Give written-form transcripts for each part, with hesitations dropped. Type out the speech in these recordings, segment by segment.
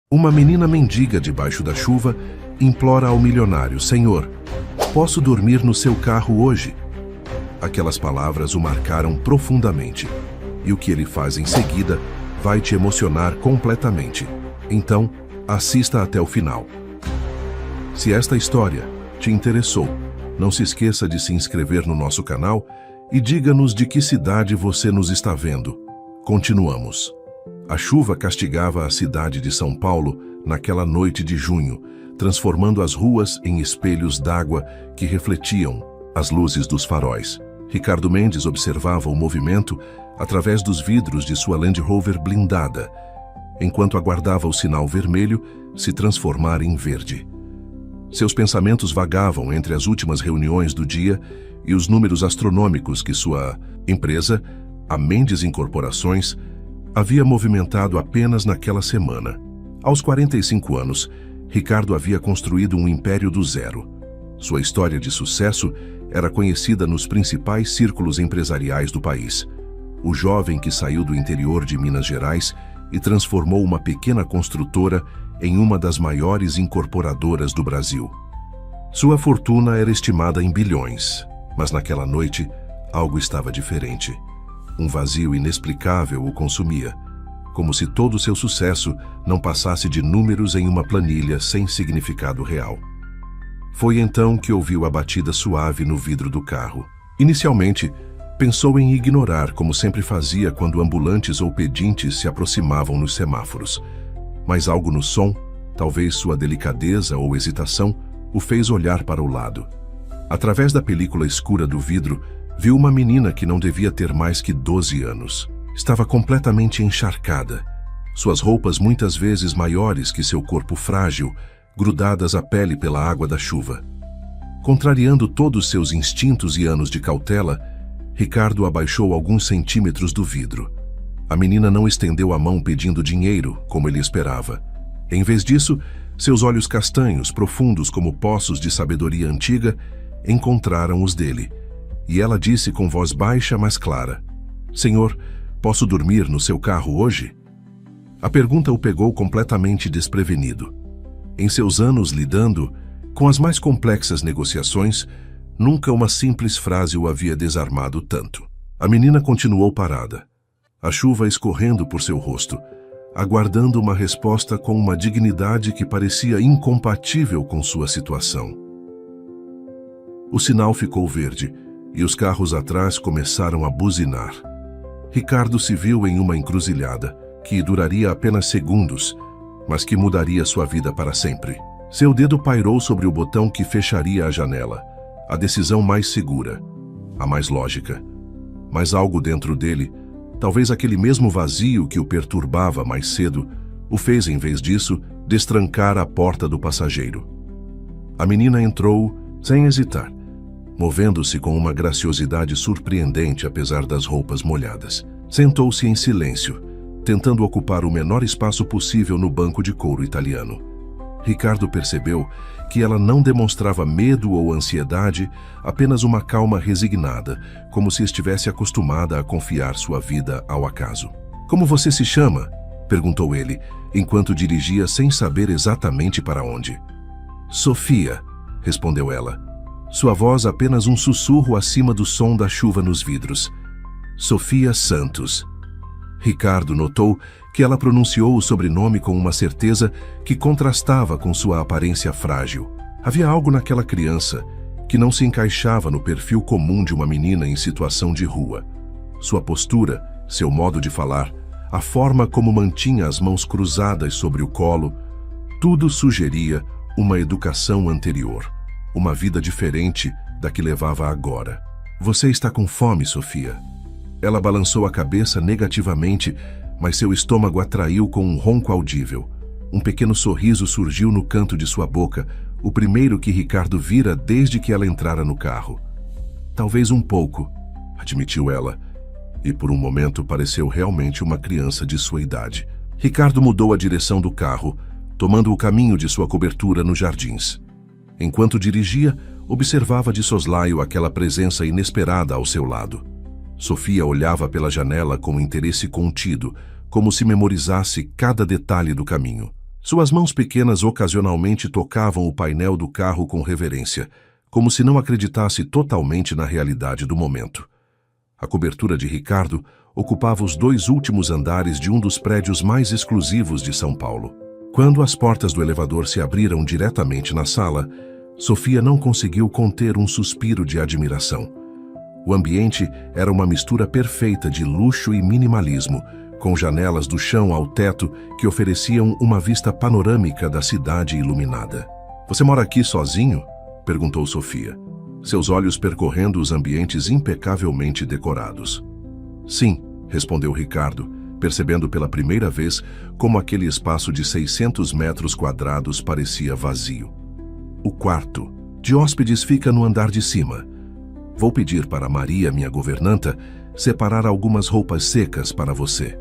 Uma menina mendiga debaixo da chuva implora ao milionário: Senhor, posso dormir no seu carro hoje? Aquelas palavras o marcaram profundamente, e o que ele faz em seguida vai te emocionar completamente. Então, assista até o final. Se esta história te interessou, não se esqueça de se inscrever no nosso canal e diga-nos de que cidade você nos está vendo. Continuamos. A chuva castigava a cidade de São Paulo naquela noite de junho, transformando as ruas em espelhos d'água que refletiam as luzes dos faróis. Ricardo Mendes observava o movimento através dos vidros de sua Land Rover blindada, enquanto aguardava o sinal vermelho se transformar em verde. Seus pensamentos vagavam entre as últimas reuniões do dia e os números astronômicos que sua empresa, a Mendes Incorporações, havia movimentado apenas naquela semana. Aos 45 anos, Ricardo havia construído um império do zero. Sua história de sucesso era conhecida nos principais círculos empresariais do país. O jovem que saiu do interior de Minas Gerais e transformou uma pequena construtora em uma das maiores incorporadoras do Brasil. Sua fortuna era estimada em bilhões, mas naquela noite algo estava diferente. Um vazio inexplicável o consumia, como se todo o seu sucesso não passasse de números em uma planilha sem significado real. Foi então que ouviu a batida suave no vidro do carro. Inicialmente, pensou em ignorar, como sempre fazia quando ambulantes ou pedintes se aproximavam nos semáforos. Mas algo no som, talvez sua delicadeza ou hesitação, o fez olhar para o lado. Através da película escura do vidro, viu uma menina que não devia ter mais que 12 anos. Estava completamente encharcada. Suas roupas muitas vezes maiores que seu corpo frágil, grudadas à pele pela água da chuva. Contrariando todos seus instintos e anos de cautela, Ricardo abaixou alguns centímetros do vidro. A menina não estendeu a mão pedindo dinheiro, como ele esperava. Em vez disso, seus olhos castanhos, profundos como poços de sabedoria antiga, encontraram os dele. E ela disse com voz baixa, mas clara: Senhor, posso dormir no seu carro hoje? A pergunta o pegou completamente desprevenido. Em seus anos lidando com as mais complexas negociações, nunca uma simples frase o havia desarmado tanto. A menina continuou parada, a chuva escorrendo por seu rosto, aguardando uma resposta com uma dignidade que parecia incompatível com sua situação. O sinal ficou verde e os carros atrás começaram a buzinar. Ricardo se viu em uma encruzilhada que duraria apenas segundos, mas que mudaria sua vida para sempre. Seu dedo pairou sobre o botão que fecharia a janela, a decisão mais segura, a mais lógica. Mas algo dentro dele, talvez aquele mesmo vazio que o perturbava mais cedo, o fez, em vez disso, destrancar a porta do passageiro. A menina entrou sem hesitar, movendo-se com uma graciosidade surpreendente apesar das roupas molhadas. Sentou-se em silêncio, tentando ocupar o menor espaço possível no banco de couro italiano. Ricardo percebeu que ela não demonstrava medo ou ansiedade, apenas uma calma resignada, como se estivesse acostumada a confiar sua vida ao acaso. Como você se chama? Perguntou ele, enquanto dirigia sem saber exatamente para onde. Sofia, respondeu ela. Sua voz apenas um sussurro acima do som da chuva nos vidros. Sofia Santos. Ricardo notou que ela pronunciou o sobrenome com uma certeza que contrastava com sua aparência frágil. Havia algo naquela criança que não se encaixava no perfil comum de uma menina em situação de rua. Sua postura, seu modo de falar, a forma como mantinha as mãos cruzadas sobre o colo, tudo sugeria uma educação anterior. Uma vida diferente da que levava agora. Você está com fome, Sofia? Ela balançou a cabeça negativamente, mas seu estômago atraiu com um ronco audível. Um pequeno sorriso surgiu no canto de sua boca, o primeiro que Ricardo vira desde que ela entrara no carro. Talvez um pouco, admitiu ela, e por um momento pareceu realmente uma criança de sua idade. Ricardo mudou a direção do carro, tomando o caminho de sua cobertura nos jardins. Enquanto dirigia, observava de soslaio aquela presença inesperada ao seu lado. Sofia olhava pela janela com interesse contido, como se memorizasse cada detalhe do caminho. Suas mãos pequenas ocasionalmente tocavam o painel do carro com reverência, como se não acreditasse totalmente na realidade do momento. A cobertura de Ricardo ocupava os 2 últimos andares de um dos prédios mais exclusivos de São Paulo. Quando as portas do elevador se abriram diretamente na sala, Sofia não conseguiu conter um suspiro de admiração. O ambiente era uma mistura perfeita de luxo e minimalismo, com janelas do chão ao teto que ofereciam uma vista panorâmica da cidade iluminada. "Você mora aqui sozinho?" perguntou Sofia, seus olhos percorrendo os ambientes impecavelmente decorados. "Sim", respondeu Ricardo, percebendo pela primeira vez como aquele espaço de 600 metros quadrados parecia vazio. "O quarto de hóspedes fica no andar de cima. Vou pedir para Maria, minha governanta, separar algumas roupas secas para você."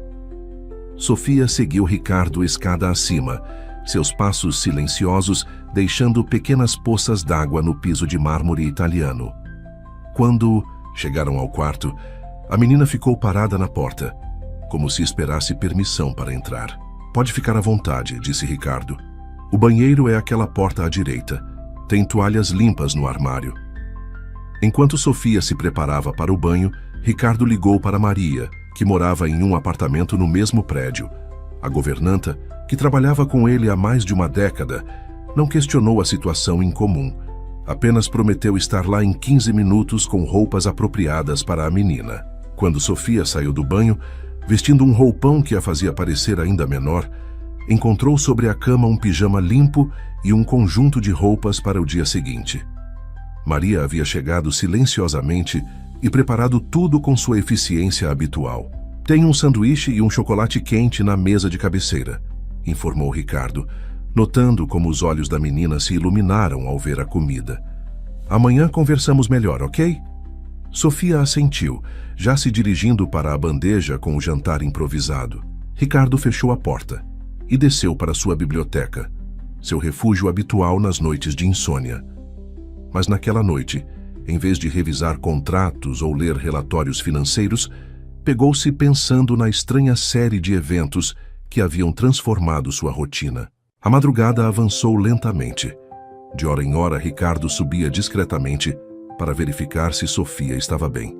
Sofia seguiu Ricardo escada acima, seus passos silenciosos deixando pequenas poças d'água no piso de mármore italiano. Quando chegaram ao quarto, a menina ficou parada na porta, como se esperasse permissão para entrar. "Pode ficar à vontade", disse Ricardo. "O banheiro é aquela porta à direita. Tem toalhas limpas no armário." Enquanto Sofia se preparava para o banho, Ricardo ligou para Maria, que morava em um apartamento no mesmo prédio. A governanta, que trabalhava com ele há mais de uma década, não questionou a situação incomum. Apenas prometeu estar lá em 15 minutos com roupas apropriadas para a menina. Quando Sofia saiu do banho, vestindo um roupão que a fazia parecer ainda menor, encontrou sobre a cama um pijama limpo e um conjunto de roupas para o dia seguinte. Maria havia chegado silenciosamente e preparado tudo com sua eficiência habitual. "Tem um sanduíche e um chocolate quente na mesa de cabeceira", informou Ricardo, notando como os olhos da menina se iluminaram ao ver a comida. "Amanhã conversamos melhor, ok?" Sofia assentiu, já se dirigindo para a bandeja com o jantar improvisado. Ricardo fechou a porta e desceu para sua biblioteca, seu refúgio habitual nas noites de insônia. Mas naquela noite, em vez de revisar contratos ou ler relatórios financeiros, pegou-se pensando na estranha série de eventos que haviam transformado sua rotina. A madrugada avançou lentamente. De hora em hora, Ricardo subia discretamente para verificar se Sofia estava bem.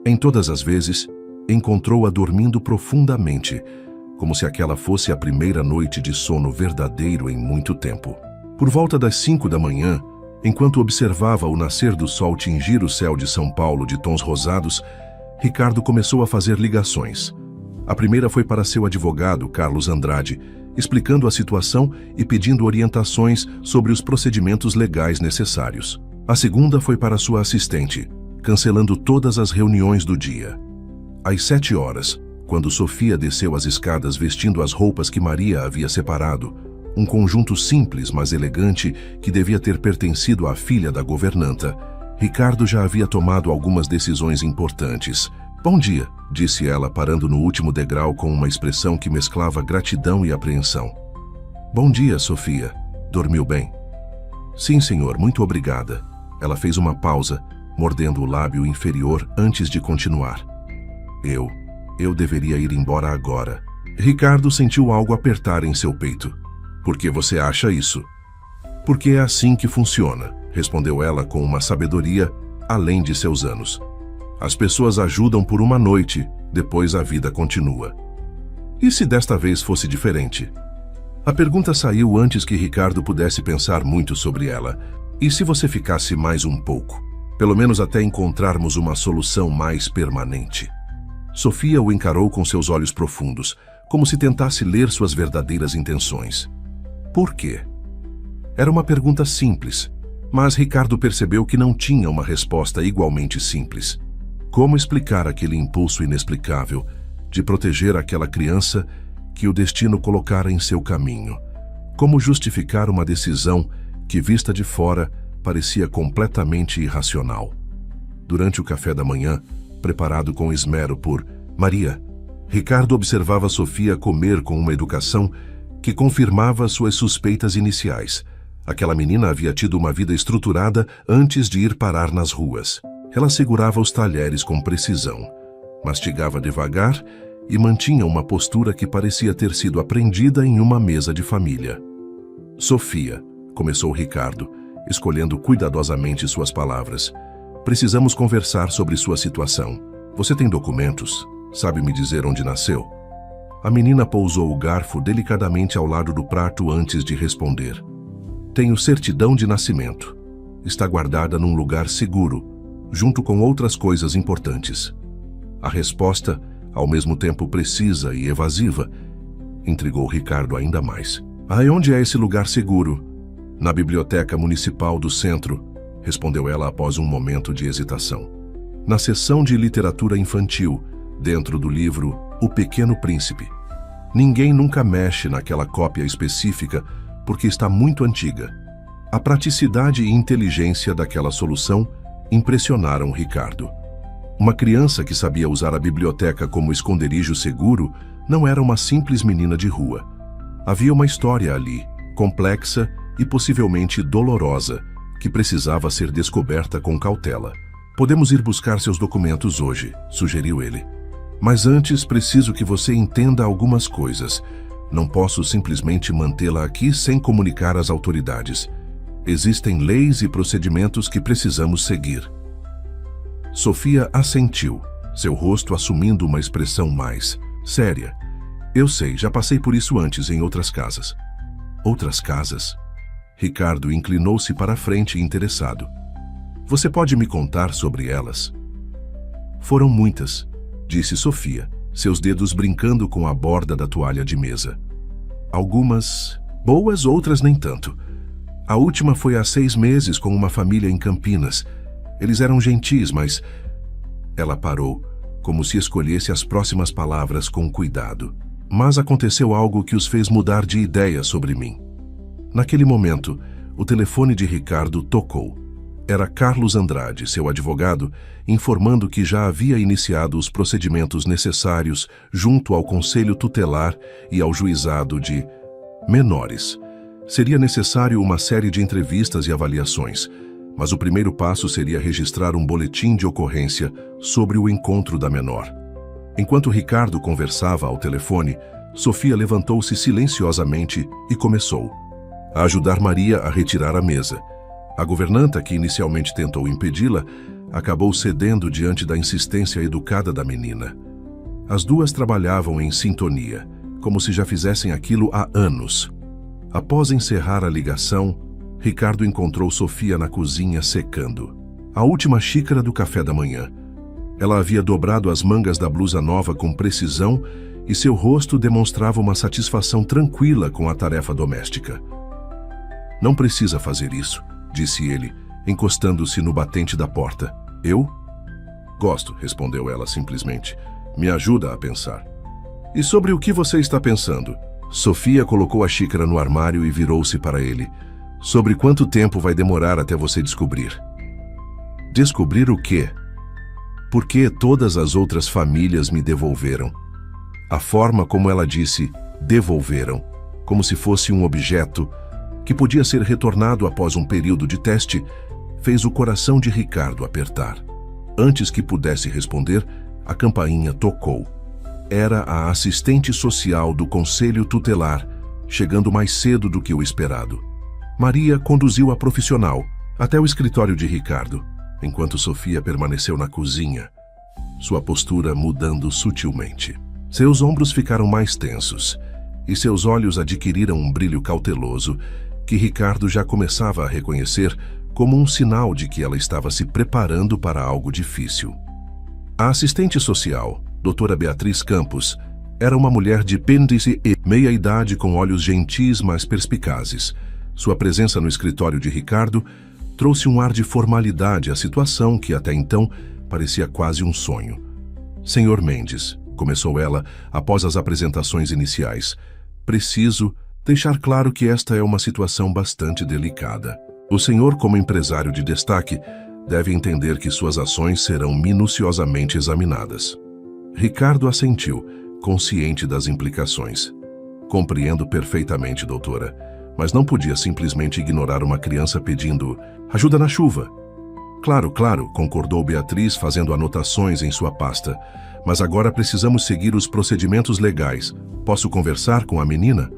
Em todas as vezes, encontrou-a dormindo profundamente, como se aquela fosse a primeira noite de sono verdadeiro em muito tempo. Por volta das 5 da manhã, enquanto observava o nascer do sol tingir o céu de São Paulo de tons rosados, Ricardo começou a fazer ligações. A primeira foi para seu advogado, Carlos Andrade, explicando a situação e pedindo orientações sobre os procedimentos legais necessários. A segunda foi para sua assistente, cancelando todas as reuniões do dia. Às 7 horas, quando Sofia desceu as escadas vestindo as roupas que Maria havia separado, um conjunto simples, mas elegante, que devia ter pertencido à filha da governanta, Ricardo já havia tomado algumas decisões importantes. "Bom dia", disse ela, parando no último degrau com uma expressão que mesclava gratidão e apreensão. "Bom dia, Sofia. Dormiu bem?" "Sim, senhor, muito obrigada." Ela fez uma pausa, mordendo o lábio inferior antes de continuar. Eu deveria ir embora agora." Ricardo sentiu algo apertar em seu peito. "Por que você acha isso?" "Porque é assim que funciona", respondeu ela com uma sabedoria além de seus anos. "As pessoas ajudam por uma noite, depois a vida continua." E se desta vez fosse diferente? A pergunta saiu antes que Ricardo pudesse pensar muito sobre ela. "E se você ficasse mais um pouco? Pelo menos até encontrarmos uma solução mais permanente?" Sofia o encarou com seus olhos profundos, como se tentasse ler suas verdadeiras intenções. Por quê? Era uma pergunta simples, mas Ricardo percebeu que não tinha uma resposta igualmente simples. Como explicar aquele impulso inexplicável de proteger aquela criança que o destino colocara em seu caminho? Como justificar uma decisão que, vista de fora, parecia completamente irracional? Durante o café da manhã, preparado com esmero por Maria, Ricardo observava Sofia comer com uma educação que confirmava suas suspeitas iniciais. Aquela menina havia tido uma vida estruturada antes de ir parar nas ruas. Ela segurava os talheres com precisão, mastigava devagar e mantinha uma postura que parecia ter sido aprendida em uma mesa de família. Sofia, começou Ricardo, escolhendo cuidadosamente suas palavras. Precisamos conversar sobre sua situação. Você tem documentos? Sabe me dizer onde nasceu? A menina pousou o garfo delicadamente ao lado do prato antes de responder. Tenho certidão de nascimento. Está guardada num lugar seguro, junto com outras coisas importantes. A resposta, ao mesmo tempo precisa e evasiva, intrigou Ricardo ainda mais. E onde é esse lugar seguro? Na Biblioteca Municipal do Centro, respondeu ela após um momento de hesitação. Na seção de literatura infantil, dentro do livro O Pequeno Príncipe. Ninguém nunca mexe naquela cópia específica porque está muito antiga. A praticidade e inteligência daquela solução impressionaram Ricardo. Uma criança que sabia usar a biblioteca como esconderijo seguro não era uma simples menina de rua. Havia uma história ali, complexa e possivelmente dolorosa, que precisava ser descoberta com cautela. Podemos ir buscar seus documentos hoje, sugeriu ele. Mas antes preciso que você entenda algumas coisas. Não posso simplesmente mantê-la aqui sem comunicar às autoridades. Existem leis e procedimentos que precisamos seguir. Sofia assentiu, seu rosto assumindo uma expressão mais séria. Eu sei, já passei por isso antes em outras casas. Outras casas? Ricardo inclinou-se para a frente interessado. Você pode me contar sobre elas? Foram muitas, disse Sofia, seus dedos brincando com a borda da toalha de mesa. Algumas boas, outras nem tanto. A última foi há 6 meses com uma família em Campinas. Eles eram gentis, mas... Ela parou, como se escolhesse as próximas palavras com cuidado. Mas aconteceu algo que os fez mudar de ideia sobre mim. Naquele momento, o telefone de Ricardo tocou. Era Carlos Andrade, seu advogado, informando que já havia iniciado os procedimentos necessários junto ao Conselho Tutelar e ao Juizado de Menores. Seria necessário uma série de entrevistas e avaliações, mas o primeiro passo seria registrar um boletim de ocorrência sobre o encontro da menor. Enquanto Ricardo conversava ao telefone, Sofia levantou-se silenciosamente e começou a ajudar Maria a retirar a mesa. A governanta, que inicialmente tentou impedi-la, acabou cedendo diante da insistência educada da menina. As duas trabalhavam em sintonia, como se já fizessem aquilo há anos. Após encerrar a ligação, Ricardo encontrou Sofia na cozinha secando a última xícara do café da manhã. Ela havia dobrado as mangas da blusa nova com precisão e seu rosto demonstrava uma satisfação tranquila com a tarefa doméstica. Não precisa fazer isso, disse ele, encostando-se no batente da porta. Eu? Gosto, respondeu ela simplesmente. Me ajuda a pensar. E sobre o que você está pensando? Sofia colocou a xícara no armário e virou-se para ele. Sobre quanto tempo vai demorar até você descobrir? Descobrir o quê? Por que todas as outras famílias me devolveram? A forma como ela disse devolveram, como se fosse um objeto que podia ser retornado após um período de teste, fez o coração de Ricardo apertar. Antes que pudesse responder, a campainha tocou. Era a assistente social do Conselho Tutelar, chegando mais cedo do que o esperado. Maria conduziu a profissional até o escritório de Ricardo, enquanto Sofia permaneceu na cozinha, sua postura mudando sutilmente. Seus ombros ficaram mais tensos e seus olhos adquiriram um brilho cauteloso que Ricardo já começava a reconhecer como um sinal de que ela estava se preparando para algo difícil. A assistente social, doutora Beatriz Campos, era uma mulher de pêndice e meia-idade com olhos gentis, mas perspicazes. Sua presença no escritório de Ricardo trouxe um ar de formalidade à situação que até então parecia quase um sonho. Senhor Mendes, começou ela após as apresentações iniciais, preciso deixar claro que esta é uma situação bastante delicada. O senhor, como empresário de destaque, deve entender que suas ações serão minuciosamente examinadas. Ricardo assentiu, consciente das implicações. Compreendo perfeitamente, doutora, mas não podia simplesmente ignorar uma criança pedindo ajuda na chuva. Claro, claro, concordou Beatriz, fazendo anotações em sua pasta, Mas agora precisamos seguir os procedimentos legais. Posso conversar com a menina?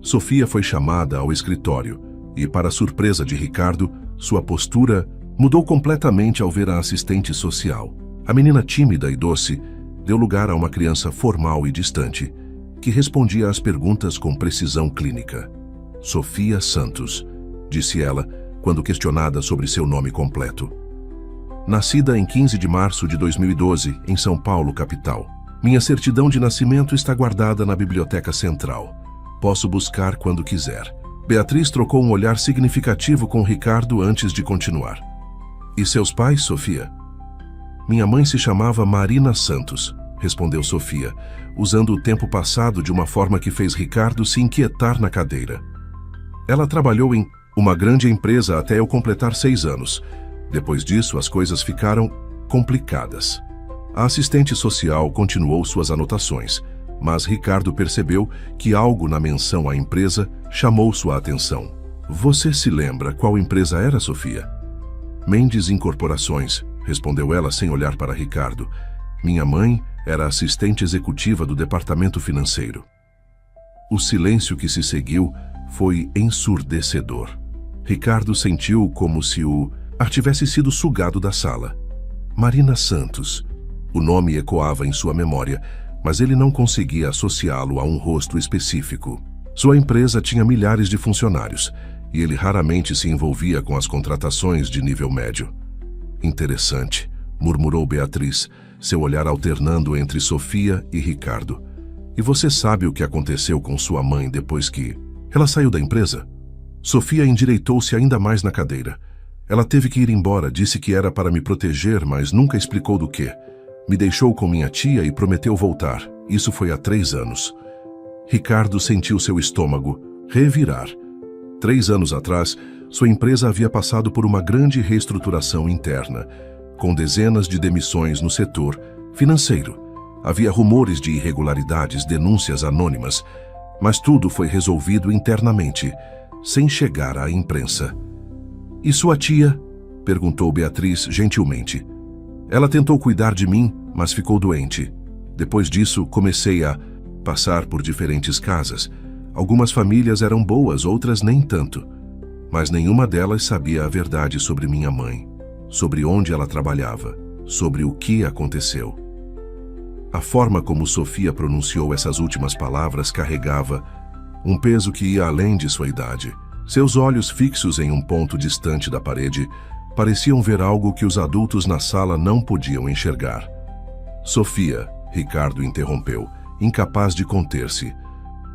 Sofia foi chamada ao escritório e, para surpresa de Ricardo, sua postura mudou completamente ao ver a assistente social. A menina tímida e doce deu lugar a uma criança formal e distante, que respondia às perguntas com precisão clínica. Sofia Santos, disse ela, quando questionada sobre seu nome completo. Nascida em 15 de março de 2012, em São Paulo, capital. Minha certidão de nascimento está guardada na Biblioteca Central. Posso buscar quando quiser. Beatriz trocou um olhar significativo com Ricardo antes de continuar. E seus pais, Sofia? Minha mãe se chamava Marina Santos, respondeu Sofia, usando o tempo passado de uma forma que fez Ricardo se inquietar na cadeira. Ela trabalhou em uma grande empresa até eu completar 6 anos. Depois disso, as coisas ficaram complicadas. A assistente social continuou suas anotações, mas Ricardo percebeu que algo na menção à empresa chamou sua atenção. Você se lembra qual empresa era, Sofia? Mendes Incorporações, respondeu ela sem olhar para Ricardo. Minha mãe era assistente executiva do departamento financeiro. O silêncio que se seguiu foi ensurdecedor. Ricardo sentiu como se o ar tivesse sido sugado da sala. Marina Santos. O nome ecoava em sua memória, mas ele não conseguia associá-lo a um rosto específico. Sua empresa tinha milhares de funcionários, e ele raramente se envolvia com as contratações de nível médio. Interessante, murmurou Beatriz, seu olhar alternando entre Sofia e Ricardo. E você sabe o que aconteceu com sua mãe depois que ela saiu da empresa? Sofia endireitou-se ainda mais na cadeira. Ela teve que ir embora, disse que era para me proteger, mas nunca explicou do quê. Me deixou com minha tia e prometeu voltar. Isso foi há 3 anos. Ricardo sentiu seu estômago revirar. 3 anos atrás, sua empresa havia passado por uma grande reestruturação interna, com dezenas de demissões no setor financeiro. Havia rumores de irregularidades, denúncias anônimas, mas tudo foi resolvido internamente, sem chegar à imprensa. E sua tia? Perguntou Beatriz gentilmente. Ela tentou cuidar de mim, mas ficou doente. Depois disso, comecei a passar por diferentes casas. Algumas famílias eram boas, outras nem tanto. Mas nenhuma delas sabia a verdade sobre minha mãe, sobre onde ela trabalhava, sobre o que aconteceu. A forma como Sofia pronunciou essas últimas palavras carregava um peso que ia além de sua idade. Seus olhos fixos em um ponto distante da parede pareciam ver algo que os adultos na sala não podiam enxergar. Sofia, Ricardo interrompeu, incapaz de conter-se.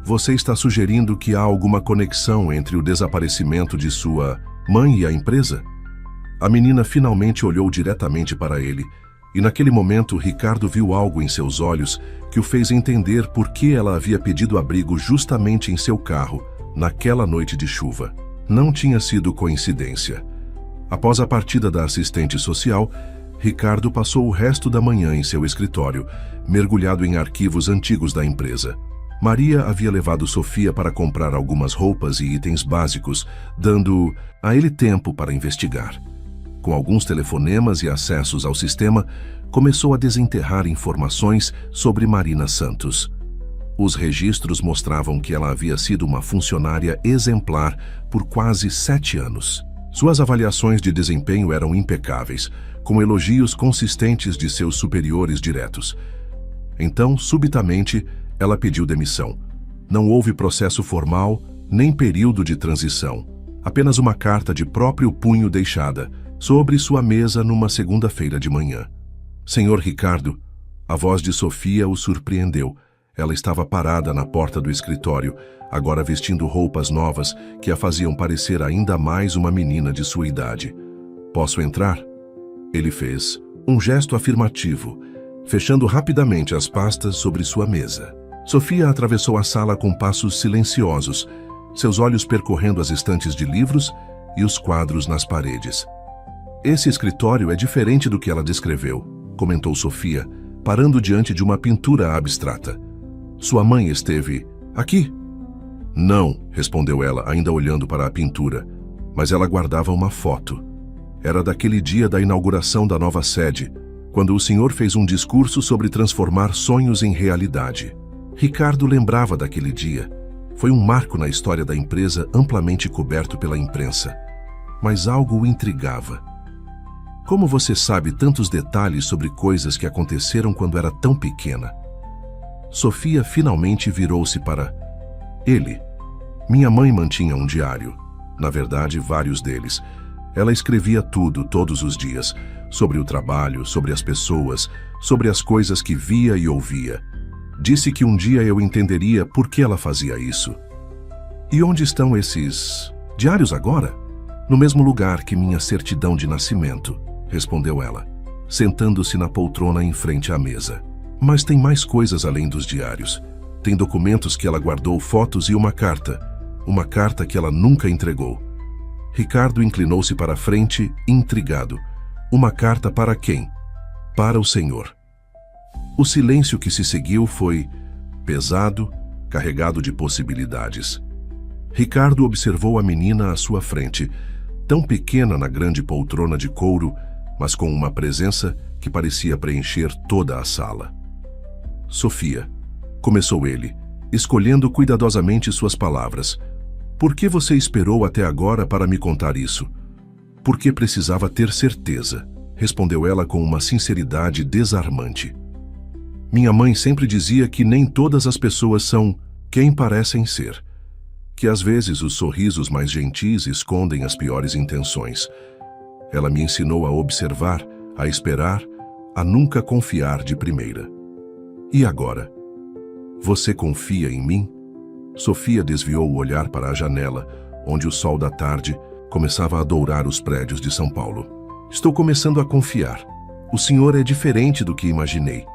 Você está sugerindo que há alguma conexão entre o desaparecimento de sua mãe e a empresa? A menina finalmente olhou diretamente para ele, e naquele momento Ricardo viu algo em seus olhos que o fez entender por que ela havia pedido abrigo justamente em seu carro, naquela noite de chuva. Não tinha sido coincidência. Após a partida da assistente social, Ricardo passou o resto da manhã em seu escritório, mergulhado em arquivos antigos da empresa. Maria havia levado Sofia para comprar algumas roupas e itens básicos, dando a ele tempo para investigar. Com alguns telefonemas e acessos ao sistema, começou a desenterrar informações sobre Marina Santos. Os registros mostravam que ela havia sido uma funcionária exemplar por quase 7 anos. Suas avaliações de desempenho eram impecáveis, com elogios consistentes de seus superiores diretos. Então, subitamente, ela pediu demissão. Não houve processo formal, nem período de transição. Apenas uma carta de próprio punho deixada sobre sua mesa numa segunda-feira de manhã. Senhor Ricardo, a voz de Sofia o surpreendeu. Ela estava parada na porta do escritório, agora vestindo roupas novas que a faziam parecer ainda mais uma menina de sua idade. Posso entrar? Ele fez um gesto afirmativo, fechando rapidamente as pastas sobre sua mesa. Sofia atravessou a sala com passos silenciosos, seus olhos percorrendo as estantes de livros e os quadros nas paredes. Esse escritório é diferente do que ela descreveu, comentou Sofia, parando diante de uma pintura abstrata. Sua mãe esteve aqui? Não, respondeu ela, ainda olhando para a pintura, mas ela guardava uma foto. Era daquele dia da inauguração da nova sede, quando o senhor fez um discurso sobre transformar sonhos em realidade. Ricardo lembrava daquele dia. Foi um marco na história da empresa amplamente coberto pela imprensa. Mas algo o intrigava. Como você sabe tantos detalhes sobre coisas que aconteceram quando era tão pequena? Sofia finalmente virou-se para ele. Minha mãe mantinha um diário. Na verdade, vários deles. Ela escrevia tudo, todos os dias. Sobre o trabalho, sobre as pessoas, sobre as coisas que via e ouvia. Disse que um dia eu entenderia por que ela fazia isso. E onde estão esses diários agora? No mesmo lugar que minha certidão de nascimento, respondeu ela, sentando-se na poltrona em frente à mesa. Mas tem mais coisas além dos diários. Tem documentos que ela guardou, fotos e uma carta que ela nunca entregou. Ricardo inclinou-se para a frente, intrigado. Uma carta para quem? Para o senhor. O silêncio que se seguiu foi pesado, carregado de possibilidades. Ricardo observou a menina à sua frente, tão pequena na grande poltrona de couro, mas com uma presença que parecia preencher toda a sala. Sofia, começou ele, escolhendo cuidadosamente suas palavras. Por que você esperou até agora para me contar isso? Porque precisava ter certeza, respondeu ela com uma sinceridade desarmante. Minha mãe sempre dizia que nem todas as pessoas são quem parecem ser, que às vezes os sorrisos mais gentis escondem as piores intenções. Ela me ensinou a observar, a esperar, a nunca confiar de primeira. E agora? Você confia em mim? Sofia desviou o olhar para a janela, onde o sol da tarde começava a dourar os prédios de São Paulo. Estou começando a confiar. O senhor é diferente do que imaginei.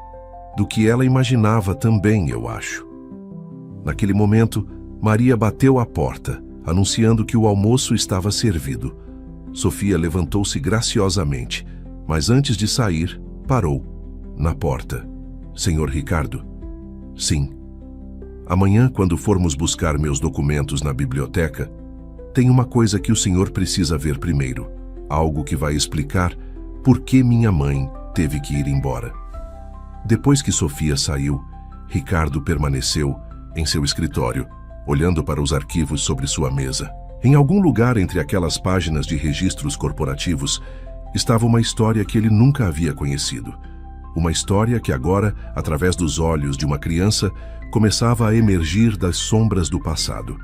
Do que ela imaginava também, eu acho. Naquele momento, Maria bateu à porta, anunciando que o almoço estava servido. Sofia levantou-se graciosamente, mas antes de sair, parou, na porta. Senhor Ricardo? Sim. Amanhã, quando formos buscar meus documentos na biblioteca, tem uma coisa que o senhor precisa ver primeiro. Algo que vai explicar por que minha mãe teve que ir embora. Depois que Sofia saiu, Ricardo permaneceu em seu escritório, olhando para os arquivos sobre sua mesa. Em algum lugar entre aquelas páginas de registros corporativos, estava uma história que ele nunca havia conhecido. Uma história que agora, através dos olhos de uma criança, começava a emergir das sombras do passado.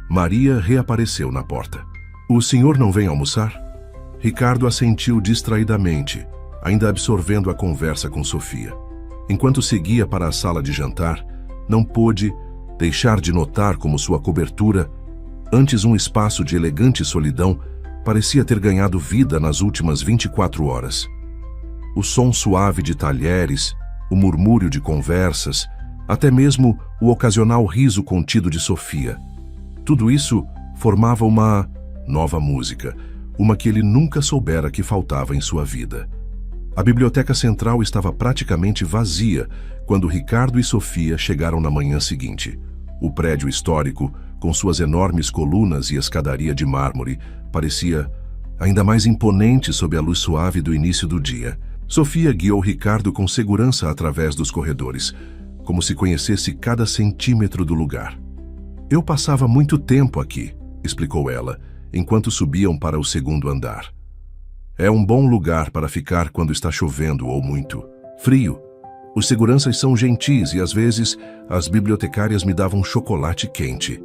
Maria reapareceu na porta. O senhor não vem almoçar? Ricardo assentiu distraidamente, ainda absorvendo a conversa com Sofia. Enquanto seguia para a sala de jantar, não pôde deixar de notar como sua cobertura, antes um espaço de elegante solidão, parecia ter ganhado vida nas últimas 24 horas. O som suave de talheres, o murmúrio de conversas, até mesmo o ocasional riso contido de Sofia. Tudo isso formava uma nova música, uma que ele nunca soubera que faltava em sua vida. A biblioteca central estava praticamente vazia quando Ricardo e Sofia chegaram na manhã seguinte. O prédio histórico, com suas enormes colunas e escadaria de mármore, parecia ainda mais imponente sob a luz suave do início do dia. Sofia guiou Ricardo com segurança através dos corredores, como se conhecesse cada centímetro do lugar. Eu passava muito tempo aqui, explicou ela, enquanto subiam para o segundo andar. É um bom lugar para ficar quando está chovendo ou muito frio. Os seguranças são gentis e, às vezes, as bibliotecárias me davam chocolate quente.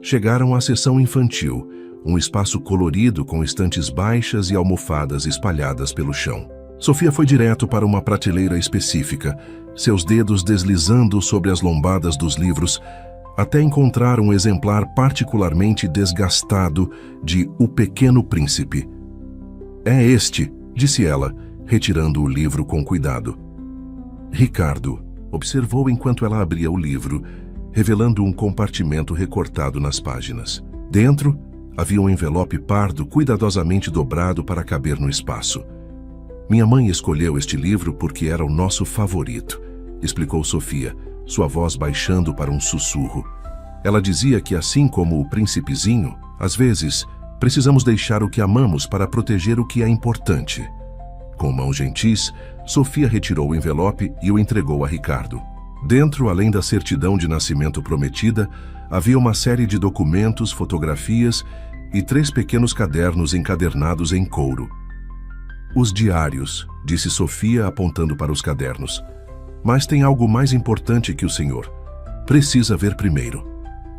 Chegaram à seção infantil, um espaço colorido com estantes baixas e almofadas espalhadas pelo chão. Sofia foi direto para uma prateleira específica, seus dedos deslizando sobre as lombadas dos livros, até encontrar um exemplar particularmente desgastado de O Pequeno Príncipe. É este, disse ela, retirando o livro com cuidado. Ricardo observou enquanto ela abria o livro, revelando um compartimento recortado nas páginas. Dentro, havia um envelope pardo cuidadosamente dobrado para caber no espaço. Minha mãe escolheu este livro porque era o nosso favorito, explicou Sofia, sua voz baixando para um sussurro. Ela dizia que, assim como o príncipezinho, às vezes, precisamos deixar o que amamos para proteger o que é importante. Com mãos gentis, Sofia retirou o envelope e o entregou a Ricardo. Dentro, além da certidão de nascimento prometida, havia uma série de documentos, fotografias e 3 pequenos cadernos encadernados em couro. Os diários, disse Sofia apontando para os cadernos. Mas tem algo mais importante que o senhor. Precisa ver primeiro.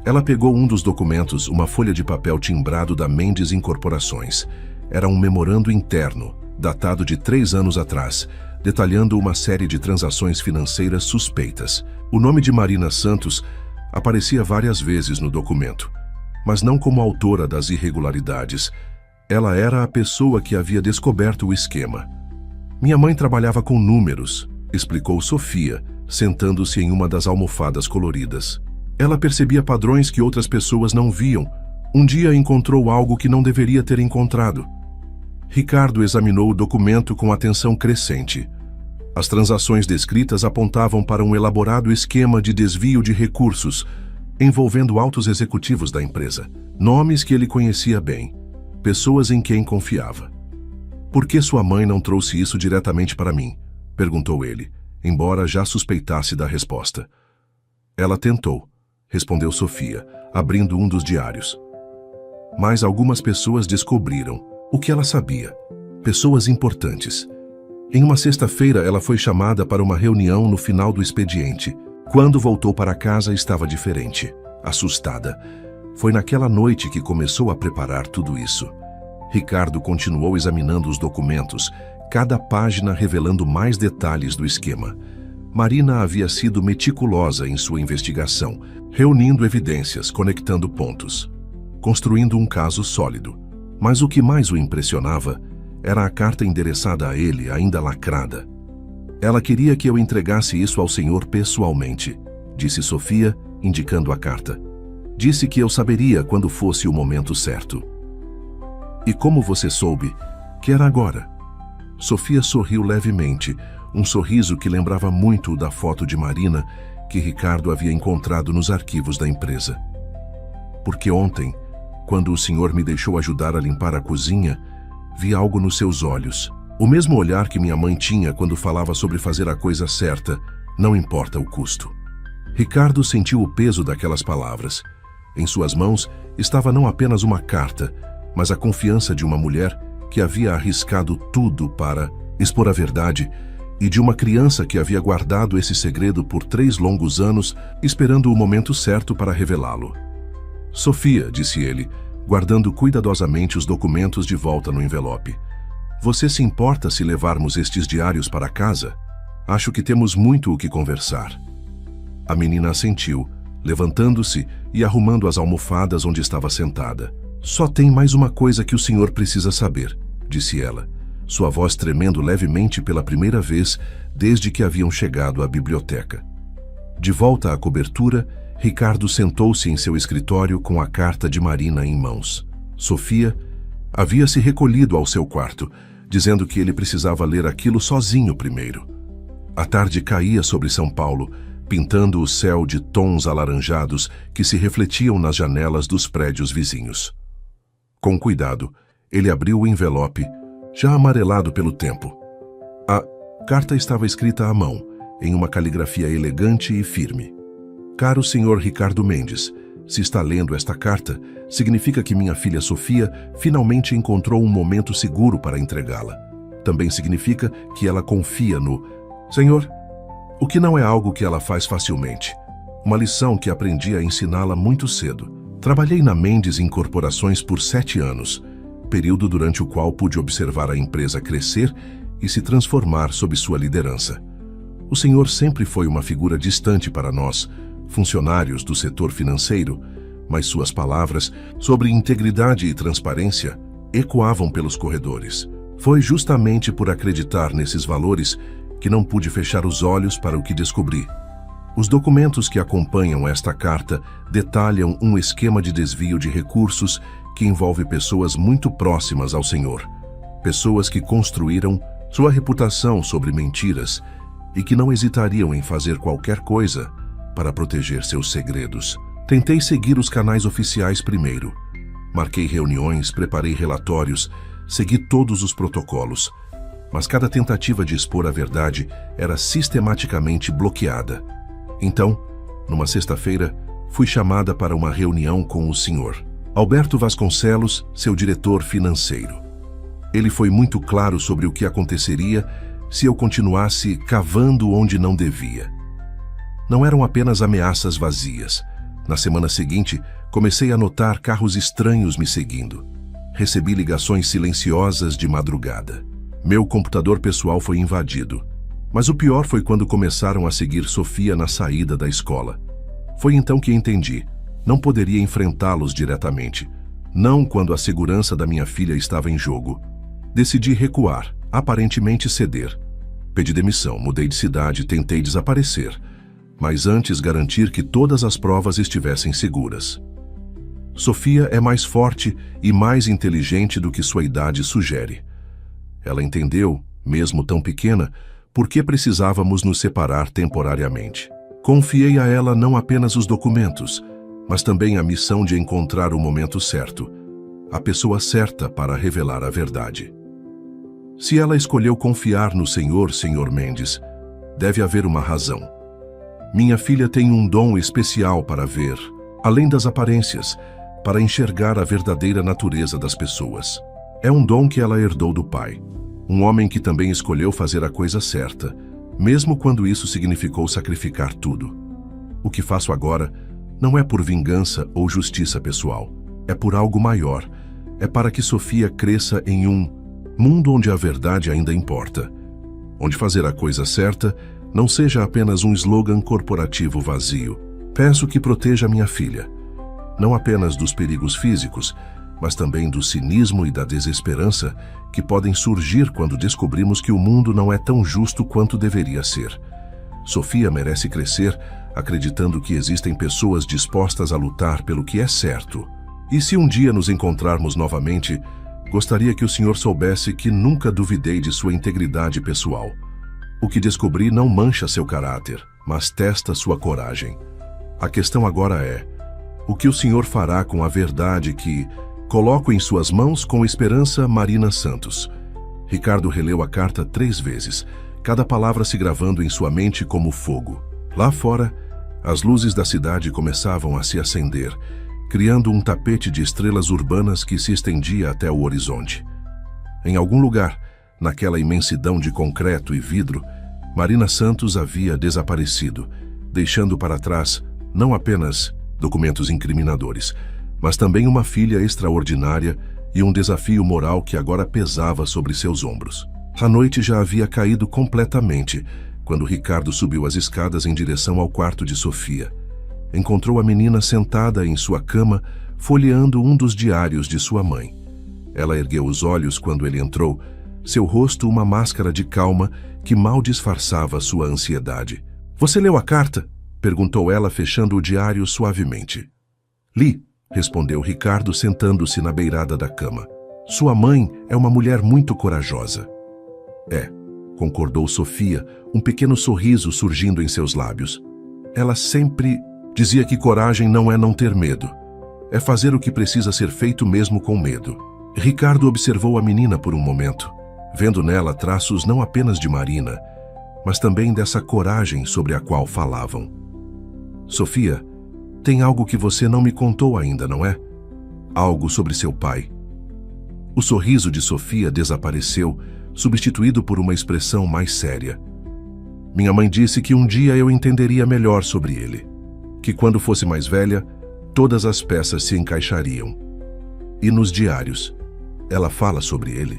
Ela pegou um dos documentos, uma folha de papel timbrado da Mendes Incorporações. Era um memorando interno, datado de 3 anos atrás, detalhando uma série de transações financeiras suspeitas. O nome de Marina Santos aparecia várias vezes no documento, mas não como autora das irregularidades. Ela era a pessoa que havia descoberto o esquema. Minha mãe trabalhava com números, explicou Sofia, sentando-se em uma das almofadas coloridas. Ela percebia padrões que outras pessoas não viam. Um dia encontrou algo que não deveria ter encontrado. Ricardo examinou o documento com atenção crescente. As transações descritas apontavam para um elaborado esquema de desvio de recursos, envolvendo altos executivos da empresa, nomes que ele conhecia bem, pessoas em quem confiava. Por que sua mãe não trouxe isso diretamente para mim? Perguntou ele, embora já suspeitasse da resposta. Ela tentou, respondeu Sofia, abrindo um dos diários. Mas algumas pessoas descobriram o que ela sabia. Pessoas importantes. Em uma sexta-feira, ela foi chamada para uma reunião no final do expediente. Quando voltou para casa, estava diferente, assustada. Foi naquela noite que começou a preparar tudo isso. Ricardo continuou examinando os documentos, cada página revelando mais detalhes do esquema. Marina havia sido meticulosa em sua investigação, reunindo evidências, conectando pontos, construindo um caso sólido. Mas o que mais o impressionava era a carta endereçada a ele, ainda lacrada. Ela queria que eu entregasse isso ao senhor pessoalmente, disse Sofia, indicando a carta. Disse que eu saberia quando fosse o momento certo. E como você soube que era agora? Sofia sorriu levemente, um sorriso que lembrava muito da foto de Marina que Ricardo havia encontrado nos arquivos da empresa. Porque ontem, quando o senhor me deixou ajudar a limpar a cozinha, vi algo nos seus olhos. O mesmo olhar que minha mãe tinha quando falava sobre fazer a coisa certa, não importa o custo. Ricardo sentiu o peso daquelas palavras. Em suas mãos estava não apenas uma carta, mas a confiança de uma mulher que havia arriscado tudo para expor a verdade e de uma criança que havia guardado esse segredo por 3 longos anos, esperando o momento certo para revelá-lo. Sofia, disse ele, guardando cuidadosamente os documentos de volta no envelope. Você se importa se levarmos estes diários para casa? Acho que temos muito o que conversar. A menina assentiu, levantando-se e arrumando as almofadas onde estava sentada. Só tem mais uma coisa que o senhor precisa saber, disse ela, sua voz tremendo levemente pela primeira vez desde que haviam chegado à biblioteca. De volta à cobertura, Ricardo sentou-se em seu escritório com a carta de Marina em mãos. Sofia havia se recolhido ao seu quarto, dizendo que ele precisava ler aquilo sozinho primeiro. A tarde caía sobre São Paulo, pintando o céu de tons alaranjados que se refletiam nas janelas dos prédios vizinhos. Com cuidado, ele abriu o envelope, já amarelado pelo tempo. A carta estava escrita à mão, em uma caligrafia elegante e firme. Caro senhor Ricardo Mendes, se está lendo esta carta, significa que minha filha Sofia finalmente encontrou um momento seguro para entregá-la. Também significa que ela confia no Senhor, o que não é algo que ela faz facilmente. Uma lição que aprendi a ensiná-la muito cedo. Trabalhei na Mendes Incorporações por 7 anos, período durante o qual pude observar a empresa crescer e se transformar sob sua liderança. O senhor sempre foi uma figura distante para nós, funcionários do setor financeiro, mas suas palavras sobre integridade e transparência ecoavam pelos corredores. Foi justamente por acreditar nesses valores que não pude fechar os olhos para o que descobri. Os documentos que acompanham esta carta detalham um esquema de desvio de recursos que envolve pessoas muito próximas ao senhor, pessoas que construíram sua reputação sobre mentiras e que não hesitariam em fazer qualquer coisa para proteger seus segredos. Tentei seguir os canais oficiais primeiro. Marquei reuniões, preparei relatórios, segui todos os protocolos. mas cada tentativa de expor a verdade era sistematicamente bloqueada. Então, numa sexta-feira, fui chamada para uma reunião com o Sr. Alberto Vasconcelos, seu diretor financeiro. Ele foi muito claro sobre o que aconteceria se eu continuasse cavando onde não devia. Não eram apenas ameaças vazias. Na semana seguinte, comecei a notar carros estranhos me seguindo. Recebi ligações silenciosas de madrugada. Meu computador pessoal foi invadido. Mas o pior foi quando começaram a seguir Sofia na saída da escola. Foi então que entendi. Não poderia enfrentá-los diretamente. Não quando a segurança da minha filha estava em jogo. Decidi recuar, aparentemente ceder. Pedi demissão, mudei de cidade, tentei desaparecer. Mas antes garantir que todas as provas estivessem seguras. Sofia é mais forte e mais inteligente do que sua idade sugere. Ela entendeu, mesmo tão pequena, por que precisávamos nos separar temporariamente. Confiei a ela não apenas os documentos, mas também a missão de encontrar o momento certo, a pessoa certa para revelar a verdade. Se ela escolheu confiar no Sr. Mendes, deve haver uma razão. Minha filha tem um dom especial para ver, além das aparências, para enxergar a verdadeira natureza das pessoas. É um dom que ela herdou do pai, um homem que também escolheu fazer a coisa certa, mesmo quando isso significou sacrificar tudo. O que faço agora não é por vingança ou justiça pessoal, é por algo maior, é para que Sofia cresça em um mundo onde a verdade ainda importa, onde fazer a coisa certa não seja apenas um slogan corporativo vazio. Peço que proteja minha filha, não apenas dos perigos físicos, mas também do cinismo e da desesperança que podem surgir quando descobrimos que o mundo não é tão justo quanto deveria ser. Sofia merece crescer acreditando que existem pessoas dispostas a lutar pelo que é certo. E se um dia nos encontrarmos novamente, gostaria que o senhor soubesse que nunca duvidei de sua integridade pessoal. O que descobri não mancha seu caráter, mas testa sua coragem. A questão agora é: o que o senhor fará com a verdade que coloco em suas mãos com esperança? Marina Santos. Ricardo releu a carta 3 vezes, cada palavra se gravando em sua mente como fogo. Lá fora, as luzes da cidade começavam a se acender, criando um tapete de estrelas urbanas que se estendia até o horizonte. Em algum lugar, naquela imensidão de concreto e vidro, Marina Santos havia desaparecido, deixando para trás não apenas documentos incriminadores, mas também uma filha extraordinária e um desafio moral que agora pesava sobre seus ombros. A noite já havia caído completamente quando Ricardo subiu as escadas em direção ao quarto de Sofia. Encontrou a menina sentada em sua cama, folheando um dos diários de sua mãe. Ela ergueu os olhos quando ele entrou, seu rosto uma máscara de calma que mal disfarçava sua ansiedade. "Você leu a carta?" perguntou ela, fechando o diário suavemente. "Li", respondeu Ricardo, sentando-se na beirada da cama. "Sua mãe é uma mulher muito corajosa." "É", concordou Sofia, um pequeno sorriso surgindo em seus lábios. "Ela sempre dizia que coragem não é não ter medo. É fazer o que precisa ser feito mesmo com medo." Ricardo observou a menina por um momento, vendo nela traços não apenas de Marina, mas também dessa coragem sobre a qual falavam. "Sofia, tem algo que você não me contou ainda, não é? Algo sobre seu pai." O sorriso de Sofia desapareceu, substituído por uma expressão mais séria. "Minha mãe disse que um dia eu entenderia melhor sobre ele, que quando fosse mais velha, todas as peças se encaixariam. E nos diários, ela fala sobre ele?"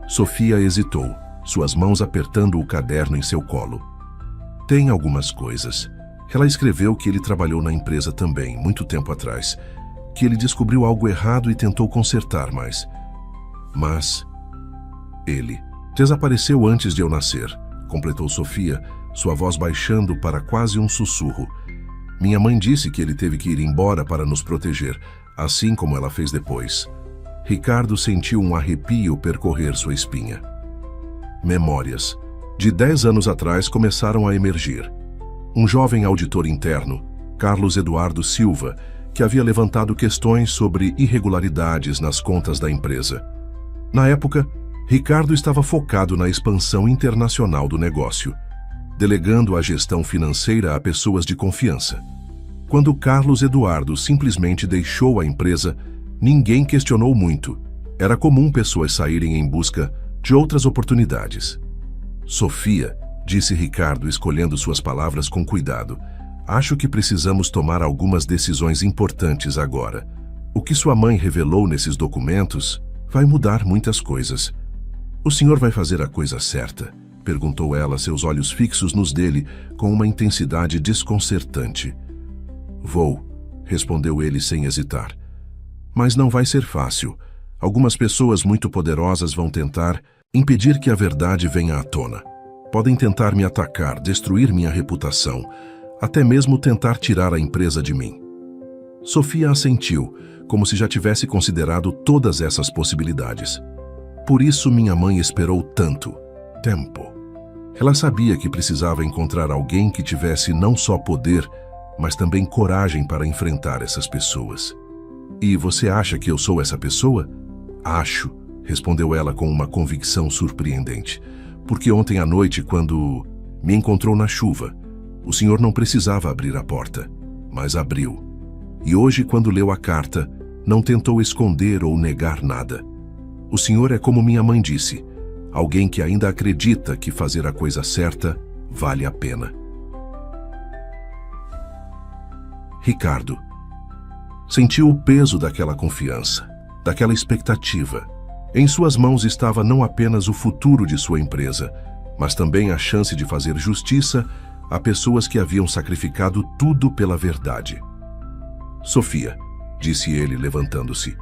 Sofia hesitou, suas mãos apertando o caderno em seu colo. "Tem algumas coisas. Ela escreveu que ele trabalhou na empresa também, muito tempo atrás, que ele descobriu algo errado e tentou consertar, mas ele desapareceu antes de eu nascer", completou Sofia, sua voz baixando para quase um sussurro. "Minha mãe disse que ele teve que ir embora para nos proteger, assim como ela fez depois." Ricardo sentiu um arrepio percorrer sua espinha. Memórias de 10 anos atrás começaram a emergir. Um jovem auditor interno, Carlos Eduardo Silva, que havia levantado questões sobre irregularidades nas contas da empresa. Na época, Ricardo estava focado na expansão internacional do negócio, delegando a gestão financeira a pessoas de confiança. Quando Carlos Eduardo simplesmente deixou a empresa, ninguém questionou muito. Era comum pessoas saírem em busca de outras oportunidades. Sofia, disse Ricardo, escolhendo suas palavras com cuidado, acho que precisamos tomar algumas decisões importantes agora. O que sua mãe revelou nesses documentos vai mudar muitas coisas. O senhor vai fazer a coisa certa? Perguntou ela, seus olhos fixos nos dele, com uma intensidade desconcertante. Vou, respondeu ele sem hesitar. Mas não vai ser fácil. Algumas pessoas muito poderosas vão tentar impedir que a verdade venha à tona. Podem tentar me atacar, destruir minha reputação, até mesmo tentar tirar a empresa de mim. Sofia assentiu, como se já tivesse considerado todas essas possibilidades. Por isso minha mãe esperou tanto tempo. Ela sabia que precisava encontrar alguém que tivesse não só poder, mas também coragem para enfrentar essas pessoas. E você acha que eu sou essa pessoa? Acho, respondeu ela com uma convicção surpreendente. Porque ontem à noite, quando me encontrou na chuva, o senhor não precisava abrir a porta, mas abriu. E hoje, quando leu a carta, não tentou esconder ou negar nada. O senhor é como minha mãe disse, alguém que ainda acredita que fazer a coisa certa vale a pena. Ricardo sentiu o peso daquela confiança, daquela expectativa. Em suas mãos estava não apenas o futuro de sua empresa, mas também a chance de fazer justiça a pessoas que haviam sacrificado tudo pela verdade. Sofia, disse ele, levantando-se,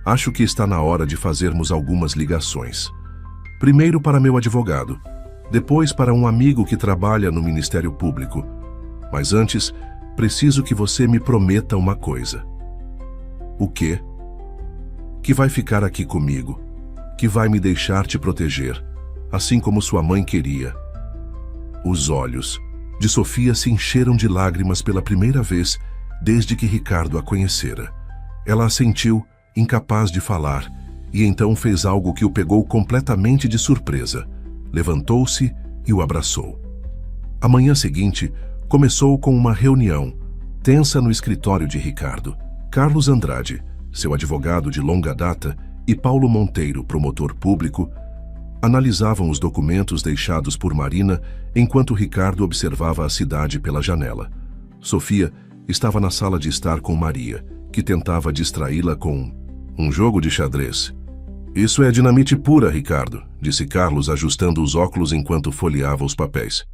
acho que está na hora de fazermos algumas ligações. Primeiro para meu advogado, depois para um amigo que trabalha no Ministério Público. Mas antes, preciso que você me prometa uma coisa. O quê? Que vai ficar aqui comigo, que vai me deixar te proteger, assim como sua mãe queria. Os olhos de Sofia se encheram de lágrimas pela primeira vez desde que Ricardo a conhecera. Ela assentiu, incapaz de falar, e então fez algo que o pegou completamente de surpresa. Levantou-se e o abraçou. A manhã seguinte começou com uma reunião tensa no escritório de Ricardo. Carlos Andrade, seu advogado de longa data, e Paulo Monteiro, promotor público, analisavam os documentos deixados por Marina enquanto Ricardo observava a cidade pela janela. Sofia estava na sala de estar com Maria, que tentava distraí-la com um jogo de xadrez. Isso é dinamite pura, Ricardo, disse Carlos, ajustando os óculos enquanto folheava os papéis.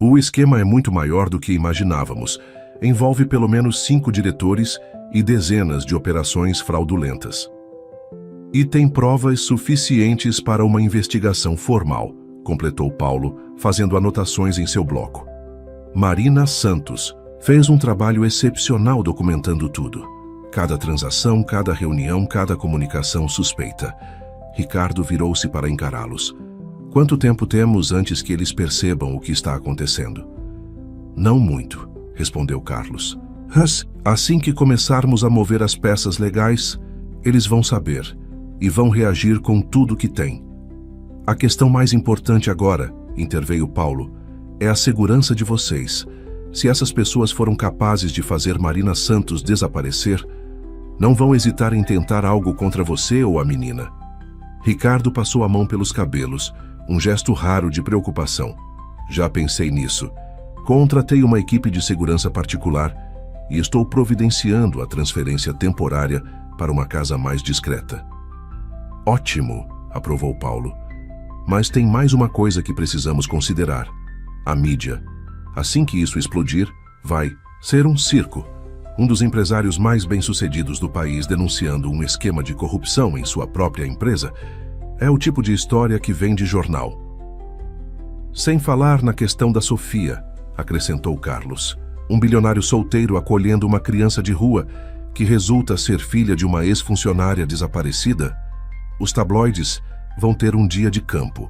O esquema é muito maior do que imaginávamos. Envolve pelo menos 5 diretores e dezenas de operações fraudulentas. E tem provas suficientes para uma investigação formal, completou Paulo, fazendo anotações em seu bloco. Marina Santos fez um trabalho excepcional documentando tudo. Cada transação, cada reunião, cada comunicação suspeita. Ricardo virou-se para encará-los. Quanto tempo temos antes que eles percebam o que está acontecendo? Não muito, respondeu Carlos. Assim que começarmos a mover as peças legais, eles vão saber e vão reagir com tudo que têm. A questão mais importante agora, interveio Paulo, é a segurança de vocês. Se essas pessoas foram capazes de fazer Marina Santos desaparecer, não vão hesitar em tentar algo contra você ou a menina. Ricardo passou a mão pelos cabelos, um gesto raro de preocupação. Já pensei nisso. Contratei uma equipe de segurança particular e estou providenciando a transferência temporária para uma casa mais discreta. Ótimo, aprovou Paulo. Mas tem mais uma coisa que precisamos considerar. A mídia. Assim que isso explodir, vai ser um circo. Um dos empresários mais bem-sucedidos do país denunciando um esquema de corrupção em sua própria empresa é o tipo de história que vem de jornal. Sem falar na questão da Sofia, acrescentou Carlos, um bilionário solteiro acolhendo uma criança de rua que resulta ser filha de uma ex-funcionária desaparecida. Os tabloides vão ter um dia de campo.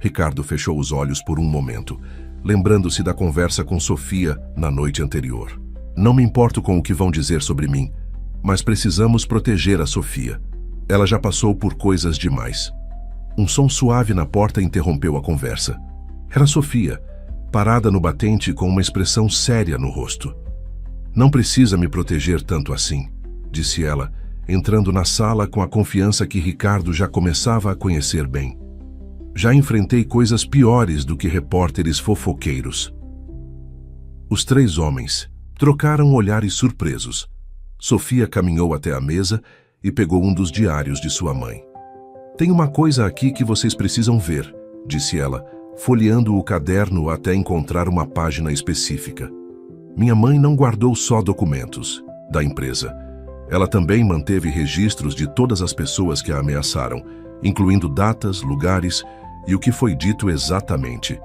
Ricardo fechou os olhos por um momento, lembrando-se da conversa com Sofia na noite anterior. Não me importo com o que vão dizer sobre mim, mas precisamos proteger a Sofia. Ela já passou por coisas demais. Um som suave na porta interrompeu a conversa. Era Sofia, parada no batente com uma expressão séria no rosto. "Não precisa me proteger tanto assim", disse ela, entrando na sala com a confiança que Ricardo já começava a conhecer bem. "Já enfrentei coisas piores do que repórteres fofoqueiros." Os três homens trocaram olhares surpresos. Sofia caminhou até a mesa e pegou um dos diários de sua mãe. "Tem uma coisa aqui que vocês precisam ver", disse ela, folheando o caderno até encontrar uma página específica. "Minha mãe não guardou só documentos da empresa. Ela também manteve registros de todas as pessoas que a ameaçaram, incluindo datas, lugares e o que foi dito exatamente."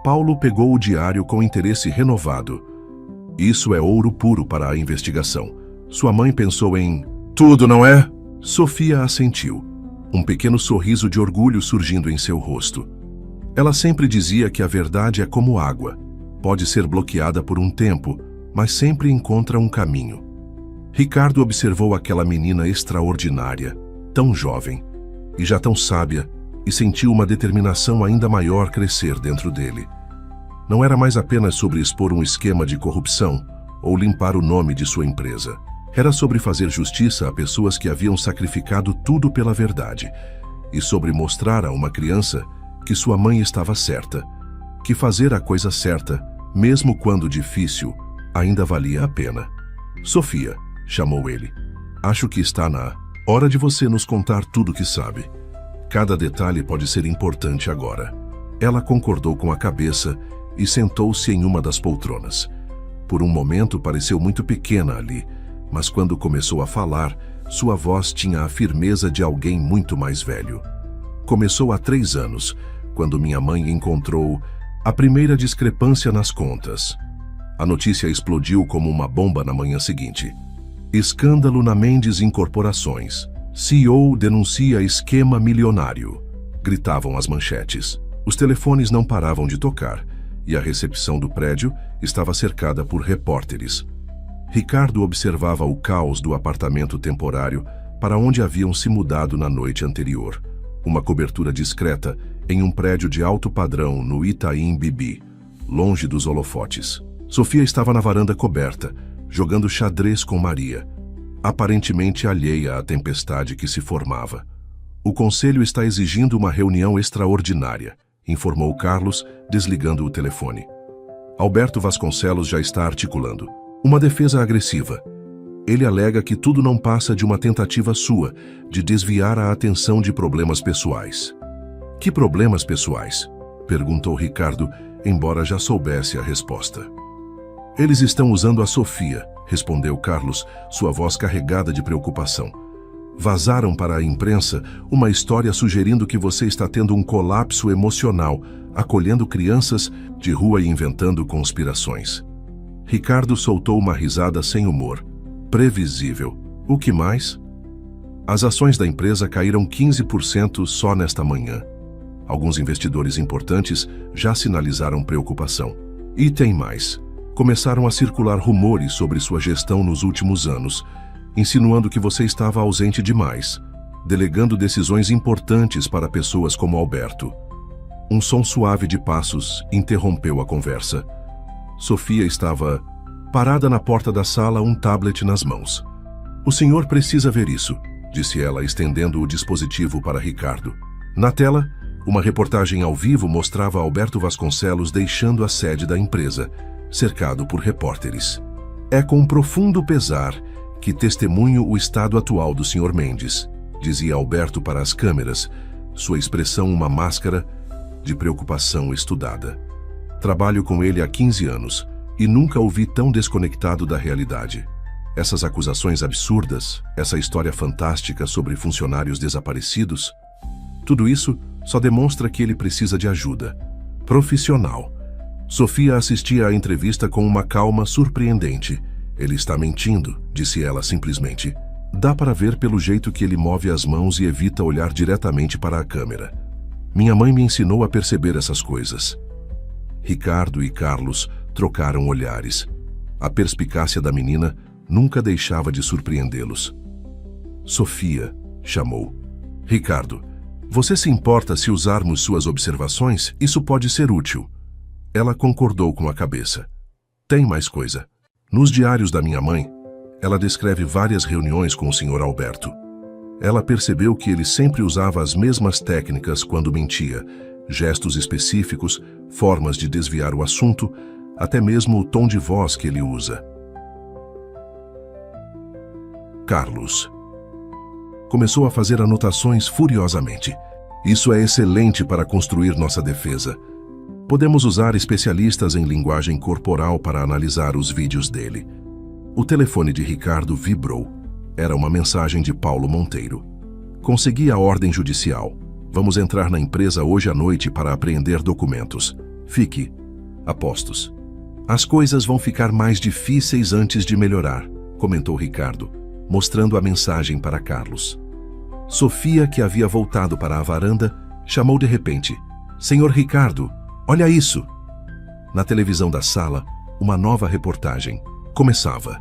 Paulo pegou o diário com interesse renovado. "Isso é ouro puro para a investigação." Sua mãe pensou em "tudo, não é?" Sofia assentiu, um pequeno sorriso de orgulho surgindo em seu rosto. Ela sempre dizia que a verdade é como água. Pode ser bloqueada por um tempo, mas sempre encontra um caminho. Ricardo observou aquela menina extraordinária, tão jovem e já tão sábia, e sentiu uma determinação ainda maior crescer dentro dele. Não era mais apenas sobre expor um esquema de corrupção ou limpar o nome de sua empresa. Era sobre fazer justiça a pessoas que haviam sacrificado tudo pela verdade e sobre mostrar a uma criança que sua mãe estava certa, que fazer a coisa certa, mesmo quando difícil, ainda valia a pena. "Sofia", chamou ele, "acho que está na hora de você nos contar tudo o que sabe. Cada detalhe pode ser importante agora." Ela concordou com a cabeça e sentou-se em uma das poltronas. Por um momento pareceu muito pequena ali, mas quando começou a falar, sua voz tinha a firmeza de alguém muito mais velho. "Começou há 3 anos, quando minha mãe encontrou a primeira discrepância nas contas." A notícia explodiu como uma bomba na manhã seguinte. "Escândalo na Mendes Incorporações. CEO denuncia esquema milionário", gritavam as manchetes. Os telefones não paravam de tocar e a recepção do prédio estava cercada por repórteres. Ricardo observava o caos do apartamento temporário para onde haviam se mudado na noite anterior. Uma cobertura discreta em um prédio de alto padrão no Itaim Bibi, longe dos holofotes. Sofia estava na varanda coberta, jogando xadrez com Maria, aparentemente alheia à tempestade que se formava. "O conselho está exigindo uma reunião extraordinária", informou Carlos, desligando o telefone. "Alberto Vasconcelos já está articulando uma defesa agressiva. Ele alega que tudo não passa de uma tentativa sua de desviar a atenção de problemas pessoais." "Que problemas pessoais?", perguntou Ricardo, embora já soubesse a resposta. "Eles estão usando a Sofia", respondeu Carlos, sua voz carregada de preocupação. "Vazaram para a imprensa uma história sugerindo que você está tendo um colapso emocional, acolhendo crianças de rua e inventando conspirações." Ricardo soltou uma risada sem humor. "Previsível. O que mais?" "As ações da empresa caíram 15% só nesta manhã. Alguns investidores importantes já sinalizaram preocupação. E tem mais. Começaram a circular rumores sobre sua gestão nos últimos anos, insinuando que você estava ausente demais, delegando decisões importantes para pessoas como Alberto." Um som suave de passos interrompeu a conversa. Sofia estava parada na porta da sala, um tablet nas mãos. "O senhor precisa ver isso", disse ela, estendendo o dispositivo para Ricardo. Na tela, uma reportagem ao vivo mostrava Alberto Vasconcelos deixando a sede da empresa, cercado por repórteres. "É com profundo pesar que testemunho o estado atual do Sr. Mendes", dizia Alberto para as câmeras, sua expressão uma máscara de preocupação estudada. "Trabalho com ele há 15 anos e nunca o vi tão desconectado da realidade. Essas acusações absurdas, essa história fantástica sobre funcionários desaparecidos, tudo isso só demonstra que ele precisa de ajuda profissional." Sofia assistia à entrevista com uma calma surpreendente. "Ele está mentindo", disse ela simplesmente. "Dá para ver pelo jeito que ele move as mãos e evita olhar diretamente para a câmera. Minha mãe me ensinou a perceber essas coisas." Ricardo e Carlos trocaram olhares. A perspicácia da menina nunca deixava de surpreendê-los. "Sofia", chamou. "Ricardo, Você se importa se usarmos suas observações? Isso pode ser útil. Ela concordou com a cabeça. Tem mais coisa. Nos diários da minha mãe, ela descreve várias reuniões com o Sr. Alberto. Ela percebeu que ele sempre usava as mesmas técnicas quando mentia, gestos específicos, formas de desviar o assunto, até mesmo o tom de voz que ele usa. Carlos começou a fazer anotações furiosamente. Isso é excelente para construir nossa defesa. Podemos usar especialistas em linguagem corporal para analisar os vídeos dele. O telefone de Ricardo vibrou. Era uma mensagem de Paulo Monteiro. Consegui a ordem judicial. Vamos entrar na empresa hoje à noite para apreender documentos. Fique a postos. As coisas vão ficar mais difíceis antes de melhorar, comentou Ricardo, mostrando a mensagem para Carlos. Sofia, que havia voltado para a varanda, chamou de repente: Senhor Ricardo, olha isso! Na televisão da sala, uma nova reportagem começava.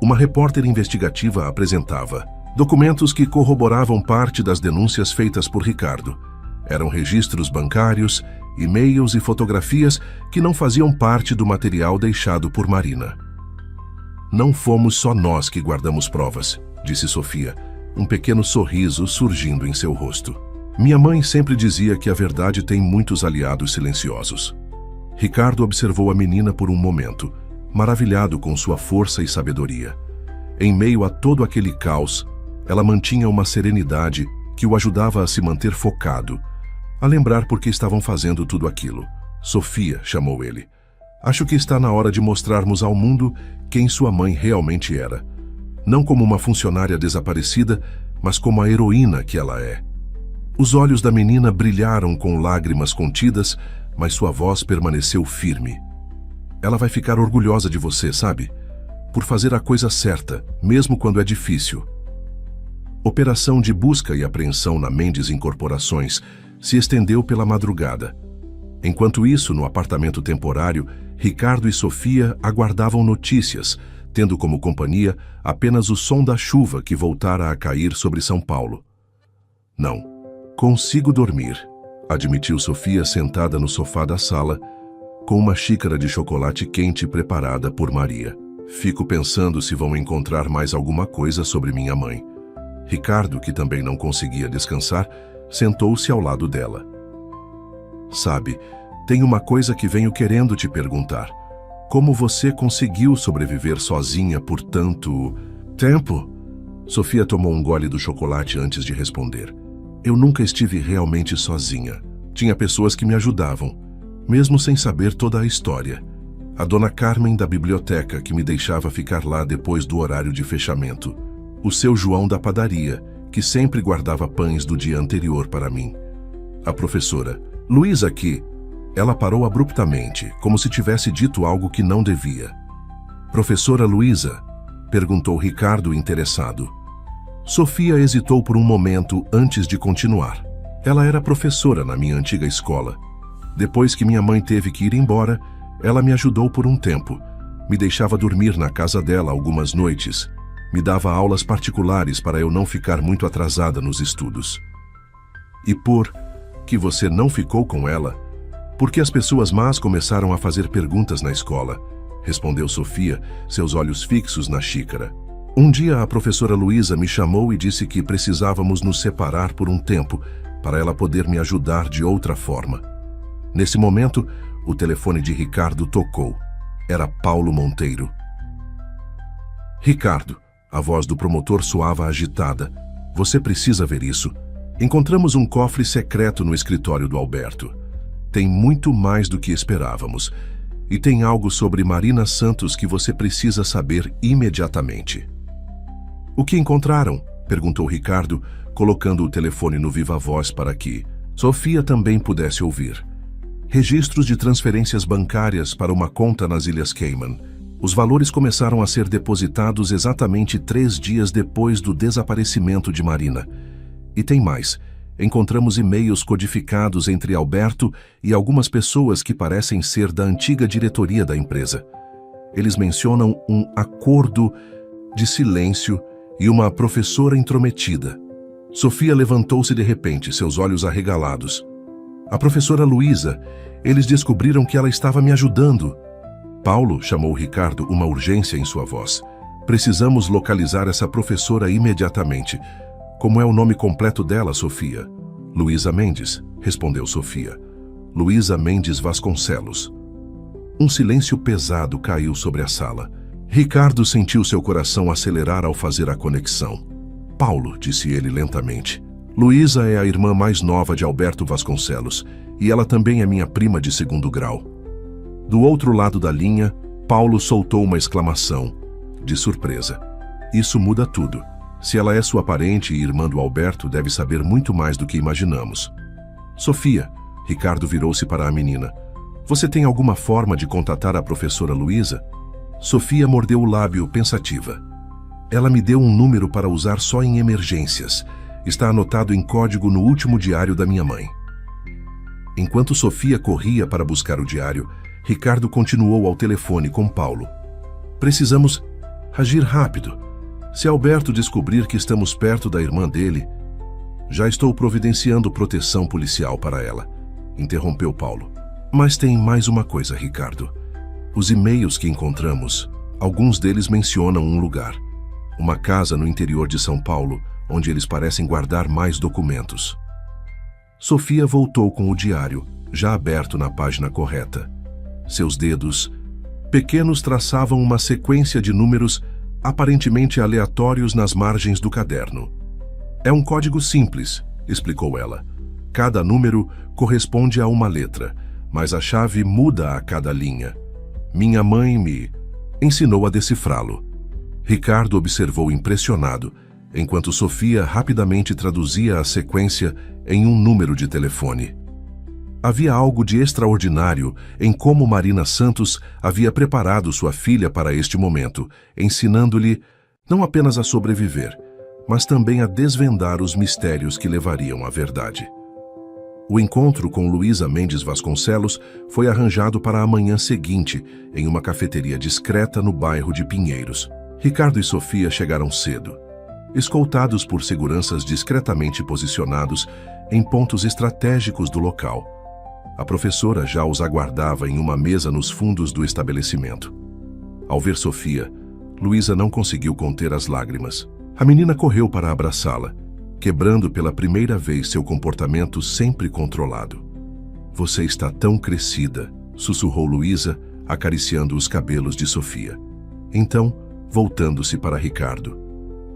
Uma repórter investigativa apresentava documentos que corroboravam parte das denúncias feitas por Ricardo. Eram registros bancários, e-mails e fotografias que não faziam parte do material deixado por Marina. Não fomos só nós que guardamos provas, disse Sofia, um pequeno sorriso surgindo em seu rosto. Minha mãe sempre dizia que a verdade tem muitos aliados silenciosos. Ricardo observou a menina por um momento, maravilhado com sua força e sabedoria. Em meio a todo aquele caos, ela mantinha uma serenidade que o ajudava a se manter focado, a lembrar por que estavam fazendo tudo aquilo. Sofia, chamou ele. Acho que está na hora de mostrarmos ao mundo quem sua mãe realmente era. Não como uma funcionária desaparecida, mas como a heroína que ela é. Os olhos da menina brilharam com lágrimas contidas, mas sua voz permaneceu firme. Ela vai ficar orgulhosa de você, sabe? Por fazer a coisa certa, mesmo quando é difícil. Operação de busca e apreensão na Mendes Incorporações se estendeu pela madrugada. Enquanto isso, no apartamento temporário, Ricardo e Sofia aguardavam notícias, tendo como companhia apenas o som da chuva que voltara a cair sobre São Paulo. Não, consigo dormir, admitiu Sofia sentada no sofá da sala, com uma xícara de chocolate quente preparada por Maria. Fico pensando se vão encontrar mais alguma coisa sobre minha mãe. Ricardo, que também não conseguia descansar, sentou-se ao lado dela. Sabe, tem uma coisa que venho querendo te perguntar. Como você conseguiu sobreviver sozinha por tanto tempo? Sofia tomou um gole do chocolate antes de responder. Eu nunca estive realmente sozinha. Tinha pessoas que me ajudavam, mesmo sem saber toda a história. A dona Carmen da biblioteca, que me deixava ficar lá depois do horário de fechamento. O seu João da padaria, que sempre guardava pães do dia anterior para mim. A professora Luísa, que... Ela parou abruptamente, como se tivesse dito algo que não devia. Professora Luísa? Perguntou Ricardo, interessado. Sofia hesitou por um momento antes de continuar. Ela era professora na minha antiga escola. Depois que minha mãe teve que ir embora, ela me ajudou por um tempo. Me deixava dormir na casa dela algumas noites. Me dava aulas particulares para eu não ficar muito atrasada nos estudos. E por que você não ficou com ela? Porque as pessoas más começaram a fazer perguntas na escola, respondeu Sofia, seus olhos fixos na xícara. Um dia a professora Luísa me chamou e disse que precisávamos nos separar por um tempo para ela poder me ajudar de outra forma. Nesse momento, o telefone de Ricardo tocou. Era Paulo Monteiro. Ricardo, a voz do promotor soava agitada. Você precisa ver isso. Encontramos um cofre secreto no escritório do Alberto. Tem muito mais do que esperávamos. E tem algo sobre Marina Santos que você precisa saber imediatamente. O que encontraram? Perguntou Ricardo, colocando o telefone no viva-voz para que Sofia também pudesse ouvir. Registros de transferências bancárias para uma conta nas Ilhas Cayman. Os valores começaram a ser depositados exatamente 3 dias depois do desaparecimento de Marina. E tem mais. Encontramos e-mails codificados entre Alberto e algumas pessoas que parecem ser da antiga diretoria da empresa. Eles mencionam um acordo de silêncio e uma professora intrometida. Sofia levantou-se de repente, seus olhos arregalados. A professora Luísa, eles descobriram que ela estava me ajudando. Paulo, chamou Ricardo, uma urgência em sua voz. Precisamos localizar essa professora imediatamente. Como é o nome completo dela, Sofia? Luísa Mendes, respondeu Sofia. Luísa Mendes Vasconcelos. Um silêncio pesado caiu sobre a sala. Ricardo sentiu seu coração acelerar ao fazer a conexão. Paulo, disse ele lentamente. Luísa é a irmã mais nova de Alberto Vasconcelos, e ela também é minha prima de segundo grau. Do outro lado da linha, Paulo soltou uma exclamação, de surpresa. Isso muda tudo. Se ela é sua parente e irmã do Alberto, deve saber muito mais do que imaginamos. Sofia, Ricardo virou-se para a menina. Você tem alguma forma de contatar a professora Luísa? Sofia mordeu o lábio, pensativa. Ela me deu um número para usar só em emergências. Está anotado em código no último diário da minha mãe. Enquanto Sofia corria para buscar o diário, Ricardo continuou ao telefone com Paulo. Precisamos agir rápido. Se Alberto descobrir que estamos perto da irmã dele... Já estou providenciando proteção policial para ela, interrompeu Paulo. Mas tem mais uma coisa, Ricardo. Os e-mails que encontramos, alguns deles mencionam um lugar. Uma casa no interior de São Paulo, onde eles parecem guardar mais documentos. Sofia voltou com o diário, já aberto na página correta. Seus dedos, pequenos, traçavam uma sequência de números aparentemente aleatórios nas margens do caderno. É um código simples, explicou ela. Cada número corresponde a uma letra, mas a chave muda a cada linha. Minha mãe me ensinou a decifrá-lo. Ricardo observou impressionado, enquanto Sofia rapidamente traduzia a sequência em um número de telefone. Havia algo de extraordinário em como Marina Santos havia preparado sua filha para este momento, ensinando-lhe não apenas a sobreviver, mas também a desvendar os mistérios que levariam à verdade. O encontro com Luísa Mendes Vasconcelos foi arranjado para a manhã seguinte, em uma cafeteria discreta no bairro de Pinheiros. Ricardo e Sofia chegaram cedo, escoltados por seguranças discretamente posicionados em pontos estratégicos do local. A professora já os aguardava em uma mesa nos fundos do estabelecimento. Ao ver Sofia, Luísa não conseguiu conter as lágrimas. A menina correu para abraçá-la, quebrando pela primeira vez seu comportamento sempre controlado. Você está tão crescida, sussurrou Luísa, acariciando os cabelos de Sofia. Então, voltando-se para Ricardo.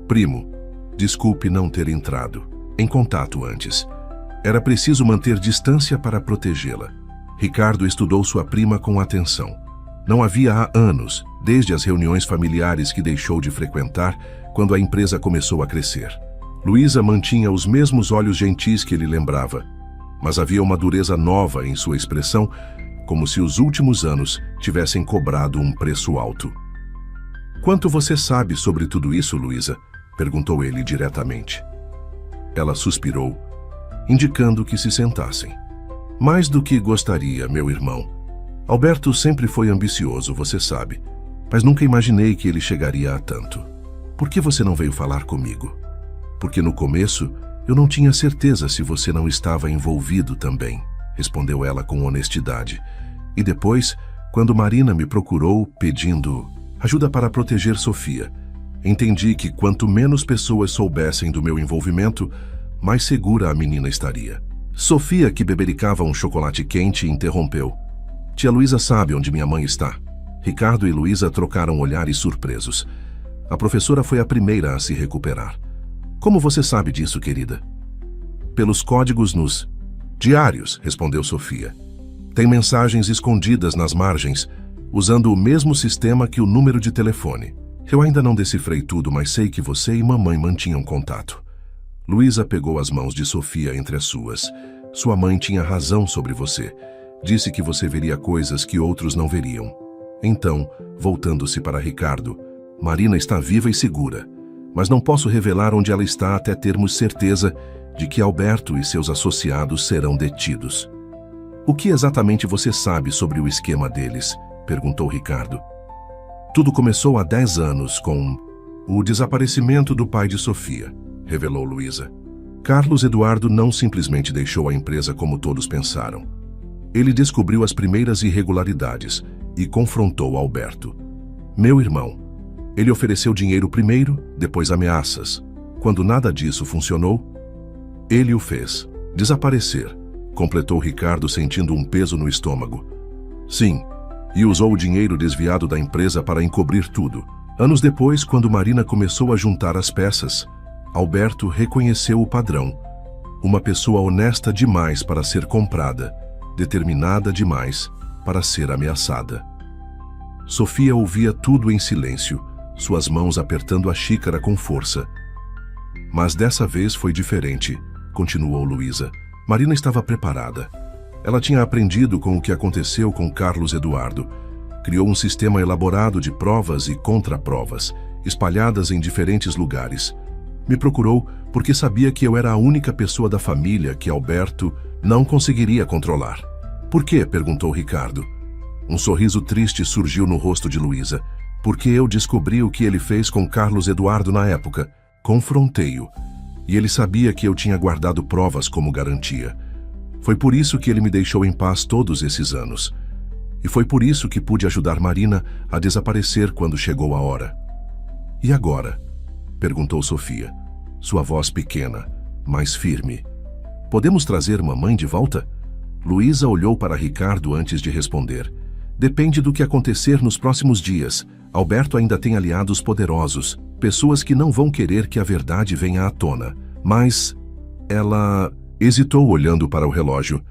Primo, desculpe não ter entrado em contato antes. Era preciso manter distância para protegê-la. Ricardo estudou sua prima com atenção. Não havia há anos, desde as reuniões familiares que deixou de frequentar quando a empresa começou a crescer. Luísa mantinha os mesmos olhos gentis que ele lembrava, mas havia uma dureza nova em sua expressão, como se os últimos anos tivessem cobrado um preço alto. Quanto você sabe sobre tudo isso, Luísa? Perguntou ele diretamente. Ela suspirou, indicando que se sentassem. Mais do que gostaria, meu irmão. Alberto sempre foi ambicioso, você sabe, mas nunca imaginei que ele chegaria a tanto. Por que você não veio falar comigo? Porque no começo eu não tinha certeza se você não estava envolvido também, respondeu ela com honestidade. E depois, quando Marina me procurou pedindo ajuda para proteger Sofia, entendi que quanto menos pessoas soubessem do meu envolvimento, mais segura a menina estaria. Sofia, que bebericava um chocolate quente, interrompeu. Tia Luísa sabe onde minha mãe está. Ricardo e Luísa trocaram olhares surpresos. A professora foi a primeira a se recuperar. Como você sabe disso, querida? Pelos códigos nos diários, respondeu Sofia. Tem mensagens escondidas nas margens, usando o mesmo sistema que o número de telefone. Eu ainda não decifrei tudo, mas sei que você e mamãe mantinham contato. Luísa pegou as mãos de Sofia entre as suas. Sua mãe tinha razão sobre você. Disse que você veria coisas que outros não veriam. Então, voltando-se para Ricardo, Marina está viva e segura, mas não posso revelar onde ela está até termos certeza de que Alberto e seus associados serão detidos. O que exatamente você sabe sobre o esquema deles? Perguntou Ricardo. Tudo começou há 10 anos com o desaparecimento do pai de Sofia, revelou Luísa. Carlos Eduardo não simplesmente deixou a empresa como todos pensaram. Ele descobriu as primeiras irregularidades e confrontou Alberto. Meu irmão. Ele ofereceu dinheiro primeiro, depois ameaças. Quando nada disso funcionou, ele o fez desaparecer, completou Ricardo sentindo um peso no estômago. Sim, e usou o dinheiro desviado da empresa para encobrir tudo. Anos depois, quando Marina começou a juntar as peças, Alberto reconheceu o padrão. Uma pessoa honesta demais para ser comprada, determinada demais para ser ameaçada. Sofia ouvia tudo em silêncio, suas mãos apertando a xícara com força. Mas dessa vez foi diferente, continuou Luísa. Marina estava preparada. Ela tinha aprendido com o que aconteceu com Carlos Eduardo. Criou um sistema elaborado de provas e contraprovas, espalhadas em diferentes lugares. Me procurou porque sabia que eu era a única pessoa da família que Alberto não conseguiria controlar. Por quê? Perguntou Ricardo. Um sorriso triste surgiu no rosto de Luísa. Porque eu descobri o que ele fez com Carlos Eduardo na época. Confrontei-o. E ele sabia que eu tinha guardado provas como garantia. Foi por isso que ele me deixou em paz todos esses anos. E foi por isso que pude ajudar Marina a desaparecer quando chegou a hora. E agora? Perguntou Sofia, sua voz pequena, mas firme. Podemos trazer mamãe de volta? Luísa olhou para Ricardo antes de responder. Depende do que acontecer nos próximos dias. Alberto ainda tem aliados poderosos, pessoas que não vão querer que a verdade venha à tona. Mas ela hesitou olhando para o relógio.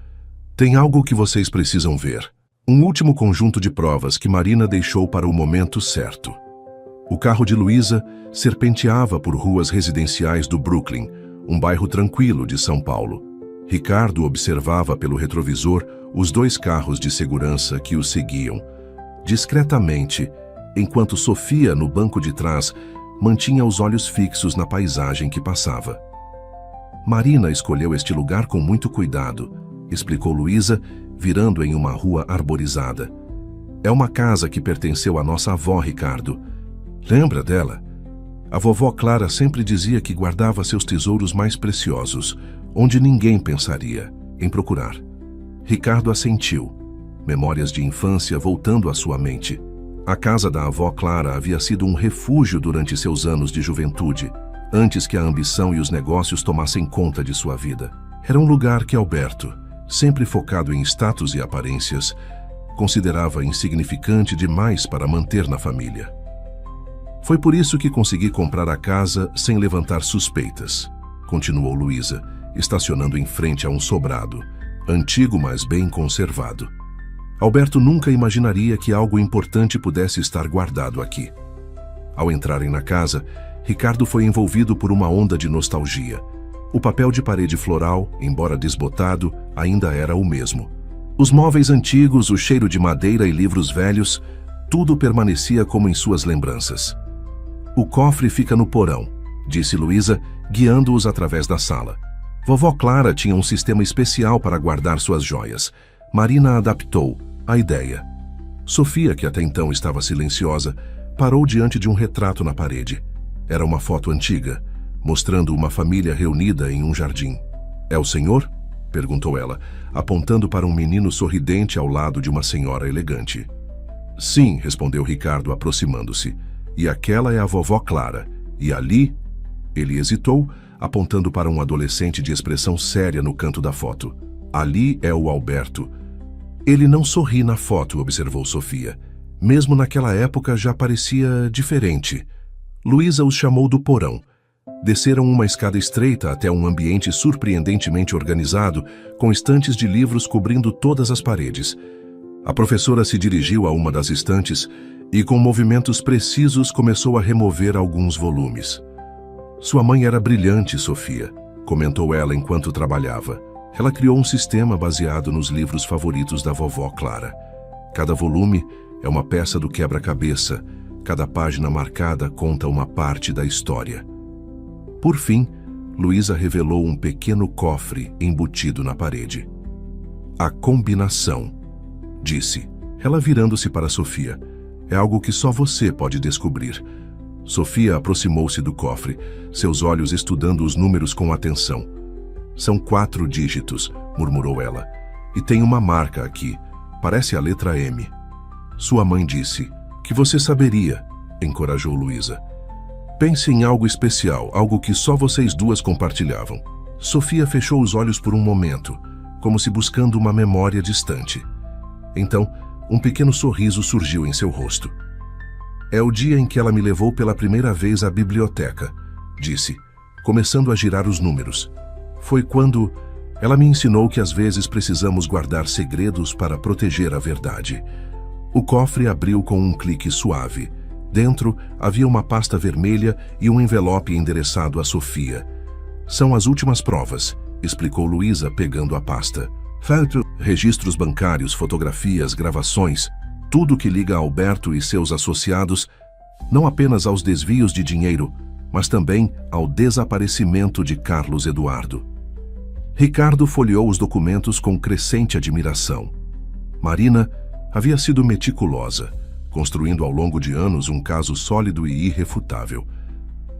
Tem algo que vocês precisam ver. Um último conjunto de provas que Marina deixou para o momento certo. O carro de Luísa serpenteava por ruas residenciais do Brooklyn, um bairro tranquilo de São Paulo. Ricardo observava pelo retrovisor os 2 carros de segurança que o seguiam, discretamente, enquanto Sofia, no banco de trás, mantinha os olhos fixos na paisagem que passava. Marina escolheu este lugar com muito cuidado, explicou Luísa, virando em uma rua arborizada. É uma casa que pertenceu à nossa avó, Ricardo. Lembra dela? A vovó Clara sempre dizia que guardava seus tesouros mais preciosos, onde ninguém pensaria em procurar. Ricardo assentiu, memórias de infância voltando à sua mente. A casa da avó Clara havia sido um refúgio durante seus anos de juventude, antes que a ambição e os negócios tomassem conta de sua vida. Era um lugar que Alberto, sempre focado em status e aparências, considerava insignificante demais para manter na família. Foi por isso que consegui comprar a casa sem levantar suspeitas, continuou Luísa, estacionando em frente a um sobrado, antigo mas bem conservado. Alberto nunca imaginaria que algo importante pudesse estar guardado aqui. Ao entrarem na casa, Ricardo foi envolvido por uma onda de nostalgia. O papel de parede floral, embora desbotado, ainda era o mesmo. Os móveis antigos, o cheiro de madeira e livros velhos, tudo permanecia como em suas lembranças. O cofre fica no porão, disse Luísa, guiando-os através da sala. Vovó Clara tinha um sistema especial para guardar suas joias. Marina adaptou a ideia. Sofia, que até então estava silenciosa, parou diante de um retrato na parede. Era uma foto antiga, mostrando uma família reunida em um jardim. É o senhor? Perguntou ela, apontando para um menino sorridente ao lado de uma senhora elegante. Sim, respondeu Ricardo, aproximando-se. E aquela é a vovó Clara. E ali... Ele hesitou, apontando para um adolescente de expressão séria no canto da foto. Ali é o Alberto. Ele não sorri na foto, observou Sofia. Mesmo naquela época já parecia diferente. Luísa os chamou do porão. Desceram uma escada estreita até um ambiente surpreendentemente organizado, com estantes de livros cobrindo todas as paredes. A professora se dirigiu a uma das estantes e, com movimentos precisos, começou a remover alguns volumes. Sua mãe era brilhante, Sofia, comentou ela enquanto trabalhava. Ela criou um sistema baseado nos livros favoritos da vovó Clara. Cada volume é uma peça do quebra-cabeça, cada página marcada conta uma parte da história. Por fim, Luísa revelou um pequeno cofre embutido na parede. A combinação, disse, ela virando-se para Sofia. É algo que só você pode descobrir. Sofia aproximou-se do cofre, seus olhos estudando os números com atenção. São 4 dígitos, murmurou ela. E tem uma marca aqui. Parece a letra M. Sua mãe disse que você saberia, encorajou Luísa. Pense em algo especial, algo que só vocês duas compartilhavam. Sofia fechou os olhos por um momento, como se buscando uma memória distante. Então, um pequeno sorriso surgiu em seu rosto. É o dia em que ela me levou pela primeira vez à biblioteca, disse, começando a girar os números. Foi quando ela me ensinou que às vezes precisamos guardar segredos para proteger a verdade. O cofre abriu com um clique suave. Dentro havia uma pasta vermelha e um envelope endereçado a Sofia. São as últimas provas, explicou Luísa pegando a pasta. Registros bancários, fotografias, gravações, tudo que liga Alberto e seus associados, não apenas aos desvios de dinheiro, mas também ao desaparecimento de Carlos Eduardo. Ricardo folheou os documentos com crescente admiração. Marina havia sido meticulosa, construindo ao longo de anos um caso sólido e irrefutável.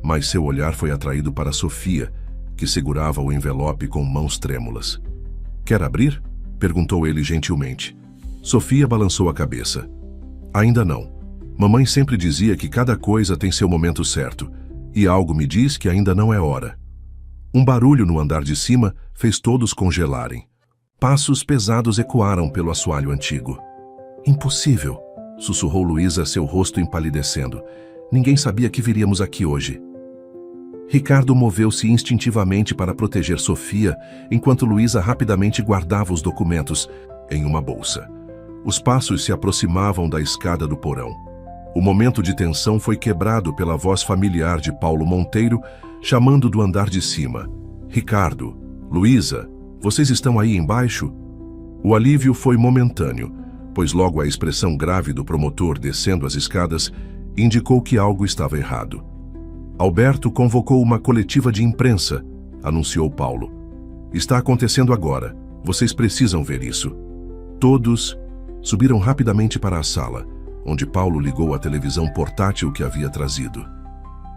Mas seu olhar foi atraído para Sofia, que segurava o envelope com mãos trêmulas. Quer abrir? Perguntou ele gentilmente. Sofia balançou a cabeça. Ainda não. Mamãe sempre dizia que cada coisa tem seu momento certo, e algo me diz que ainda não é hora. Um barulho no andar de cima fez todos congelarem. Passos pesados ecoaram pelo assoalho antigo. Impossível, sussurrou Luísa, seu rosto empalidecendo. Ninguém sabia que viríamos aqui hoje. Ricardo moveu-se instintivamente para proteger Sofia, enquanto Luísa rapidamente guardava os documentos em uma bolsa. Os passos se aproximavam da escada do porão. O momento de tensão foi quebrado pela voz familiar de Paulo Monteiro, chamando do andar de cima. Ricardo, Luísa, vocês estão aí embaixo? O alívio foi momentâneo, pois logo a expressão grave do promotor descendo as escadas indicou que algo estava errado. Alberto convocou uma coletiva de imprensa, anunciou Paulo. Está acontecendo agora. Vocês precisam ver isso. Todos subiram rapidamente para a sala, onde Paulo ligou a televisão portátil que havia trazido.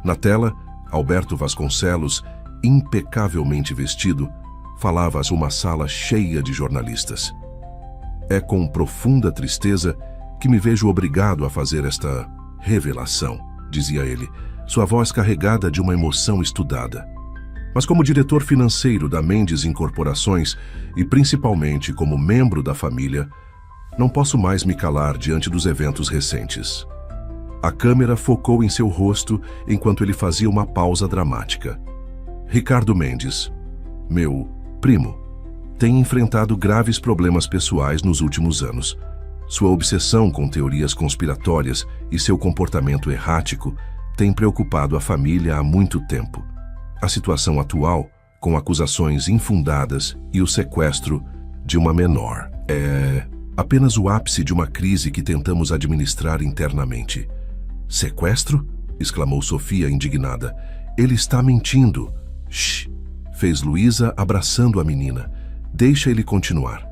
Na tela, Alberto Vasconcelos, impecavelmente vestido, falava a uma sala cheia de jornalistas. É com profunda tristeza que me vejo obrigado a fazer esta revelação, dizia ele, sua voz carregada de uma emoção estudada. Mas como diretor financeiro da Mendes Incorporações e principalmente como membro da família, não posso mais me calar diante dos eventos recentes. A câmera focou em seu rosto enquanto ele fazia uma pausa dramática. Ricardo Mendes, meu primo, tem enfrentado graves problemas pessoais nos últimos anos. Sua obsessão com teorias conspiratórias e seu comportamento errático tem preocupado a família há muito tempo. A situação atual, com acusações infundadas e o sequestro de uma menor, é apenas o ápice de uma crise que tentamos administrar internamente. Sequestro? Exclamou Sofia indignada. Ele está mentindo. Shh! Fez Luísa abraçando a menina. Deixa ele continuar.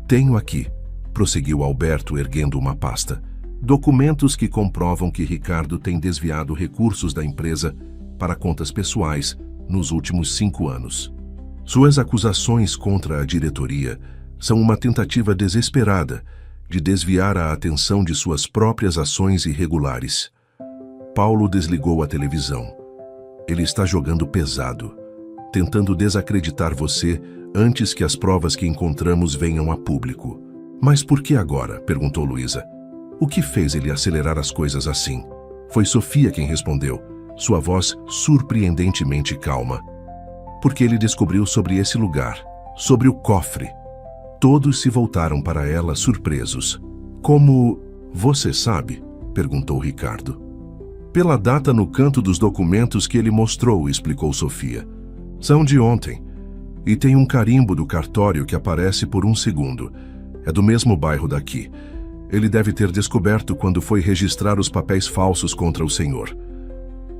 Tenho aqui, prosseguiu Alberto erguendo uma pasta, documentos que comprovam que Ricardo tem desviado recursos da empresa para contas pessoais nos últimos 5 anos. Suas acusações contra a diretoria são uma tentativa desesperada de desviar a atenção de suas próprias ações irregulares. Paulo desligou a televisão. Ele está jogando pesado, tentando desacreditar você antes que as provas que encontramos venham a público. Mas por que agora? Perguntou Luísa. O que fez ele acelerar as coisas assim? Foi Sofia quem respondeu, sua voz surpreendentemente calma. Porque ele descobriu sobre esse lugar, sobre o cofre. Todos se voltaram para ela surpresos. Como você sabe? Perguntou Ricardo. Pela data no canto dos documentos que ele mostrou, explicou Sofia. São de ontem. E tem um carimbo do cartório que aparece por 1 segundo. É do mesmo bairro daqui. Ele deve ter descoberto quando foi registrar os papéis falsos contra o senhor.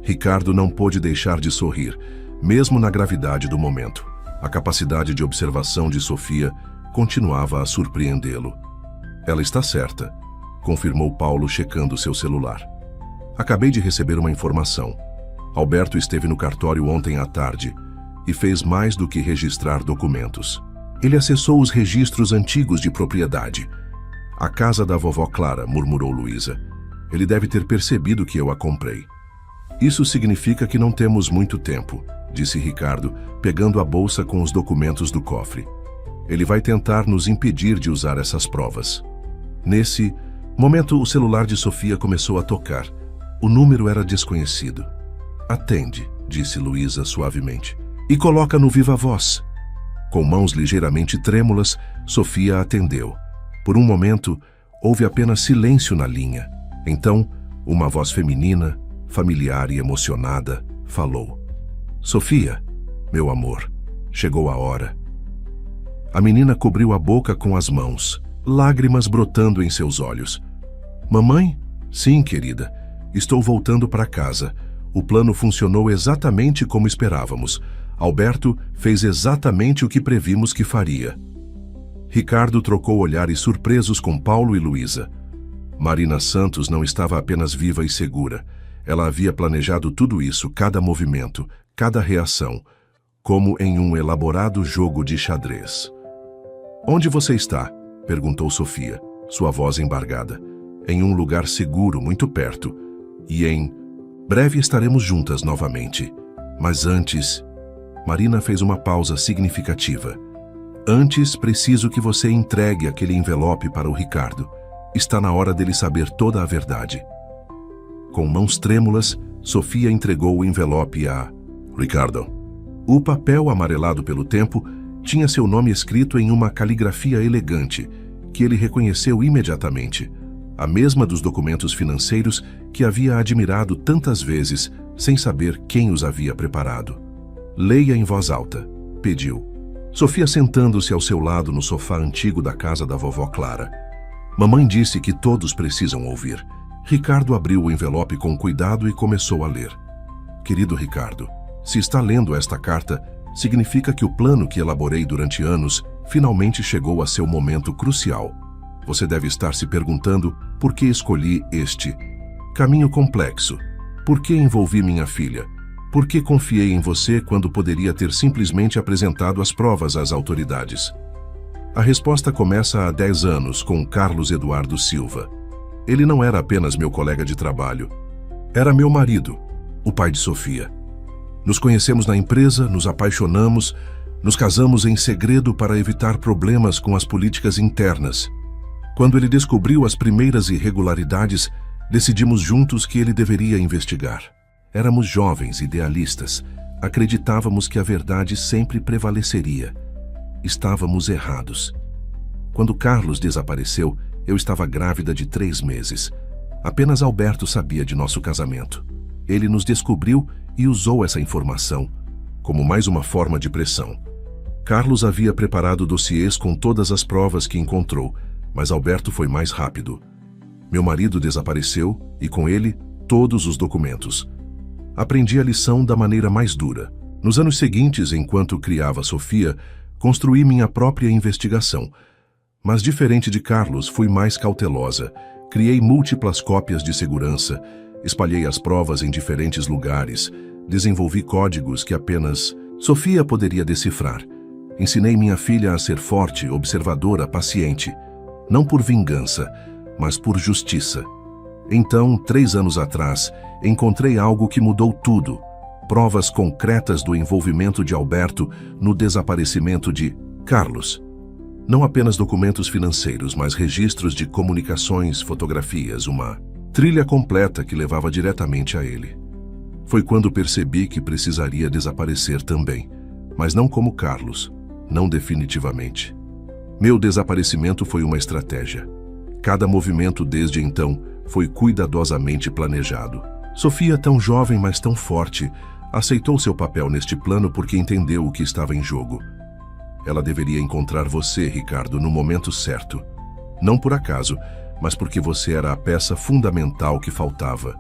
Ricardo não pôde deixar de sorrir, mesmo na gravidade do momento. A capacidade de observação de Sofia continuava a surpreendê-lo. Ela está certa, confirmou Paulo checando seu celular. Acabei de receber uma informação. Alberto esteve no cartório ontem à tarde e fez mais do que registrar documentos. Ele acessou os registros antigos de propriedade. A casa da vovó Clara, murmurou Luísa. Ele deve ter percebido que eu a comprei. Isso significa que não temos muito tempo, disse Ricardo, pegando a bolsa com os documentos do cofre. Ele vai tentar nos impedir de usar essas provas. Nesse momento, o celular de Sofia começou a tocar. O número era desconhecido. Atende, disse Luísa suavemente, e coloca no viva voz. Com mãos ligeiramente trêmulas, Sofia atendeu. Por um momento, houve apenas silêncio na linha. Então, uma voz feminina, familiar e emocionada, falou. Sofia, meu amor, chegou a hora. A menina cobriu a boca com as mãos, lágrimas brotando em seus olhos. Mamãe? Sim, querida. Estou voltando para casa. O plano funcionou exatamente como esperávamos. Alberto fez exatamente o que previmos que faria. Ricardo trocou olhares surpresos com Paulo e Luísa. Marina Santos não estava apenas viva e segura. Ela havia planejado tudo isso, cada movimento, cada reação, como em um elaborado jogo de xadrez. Onde você está? Perguntou Sofia, sua voz embargada. Em um lugar seguro, muito perto. E em breve estaremos juntas novamente. Mas antes... Marina fez uma pausa significativa. Antes, preciso que você entregue aquele envelope para o Ricardo. Está na hora dele saber toda a verdade. Com mãos trêmulas, Sofia entregou o envelope a Ricardo. O papel, amarelado pelo tempo, tinha seu nome escrito em uma caligrafia elegante, que ele reconheceu imediatamente. A mesma dos documentos financeiros que havia admirado tantas vezes, sem saber quem os havia preparado. Leia em voz alta, pediu. Sofia sentando-se ao seu lado no sofá antigo da casa da vovó Clara. Mamãe disse que todos precisam ouvir. Ricardo abriu o envelope com cuidado e começou a ler. Querido Ricardo, se está lendo esta carta, significa que o plano que elaborei durante anos finalmente chegou a seu momento crucial. Você deve estar se perguntando por que escolhi este caminho complexo. Por que envolvi minha filha? Por que confiei em você quando poderia ter simplesmente apresentado as provas às autoridades? A resposta começa há 10 anos com Carlos Eduardo Silva. Ele não era apenas meu colega de trabalho. Era meu marido, o pai de Sofia. Nos conhecemos na empresa, nos apaixonamos, nos casamos em segredo para evitar problemas com as políticas internas. Quando ele descobriu as primeiras irregularidades, decidimos juntos que ele deveria investigar. Éramos jovens, idealistas. Acreditávamos que a verdade sempre prevaleceria. Estávamos errados. Quando Carlos desapareceu, eu estava grávida de 3 meses. Apenas Alberto sabia de nosso casamento. Ele nos descobriu e usou essa informação como mais uma forma de pressão. Carlos havia preparado dossiês com todas as provas que encontrou, mas Alberto foi mais rápido. Meu marido desapareceu e, com ele, todos os documentos. Aprendi a lição da maneira mais dura. Nos anos seguintes, enquanto criava Sofia, construí minha própria investigação. Mas, diferente de Carlos, fui mais cautelosa. Criei múltiplas cópias de segurança, espalhei as provas em diferentes lugares, desenvolvi códigos que apenas Sofia poderia decifrar. Ensinei minha filha a ser forte, observadora, paciente. Não por vingança, mas por justiça. Então, 3 anos atrás, encontrei algo que mudou tudo. Provas concretas do envolvimento de Alberto no desaparecimento de Carlos. Não apenas documentos financeiros, mas registros de comunicações, fotografias, uma trilha completa que levava diretamente a ele. Foi quando percebi que precisaria desaparecer também, mas não como Carlos, não definitivamente. Meu desaparecimento foi uma estratégia. Cada movimento desde então foi cuidadosamente planejado. Sofia, tão jovem, mas tão forte, aceitou seu papel neste plano porque entendeu o que estava em jogo. Ela deveria encontrar você, Ricardo, no momento certo. Não por acaso, mas porque você era a peça fundamental que faltava.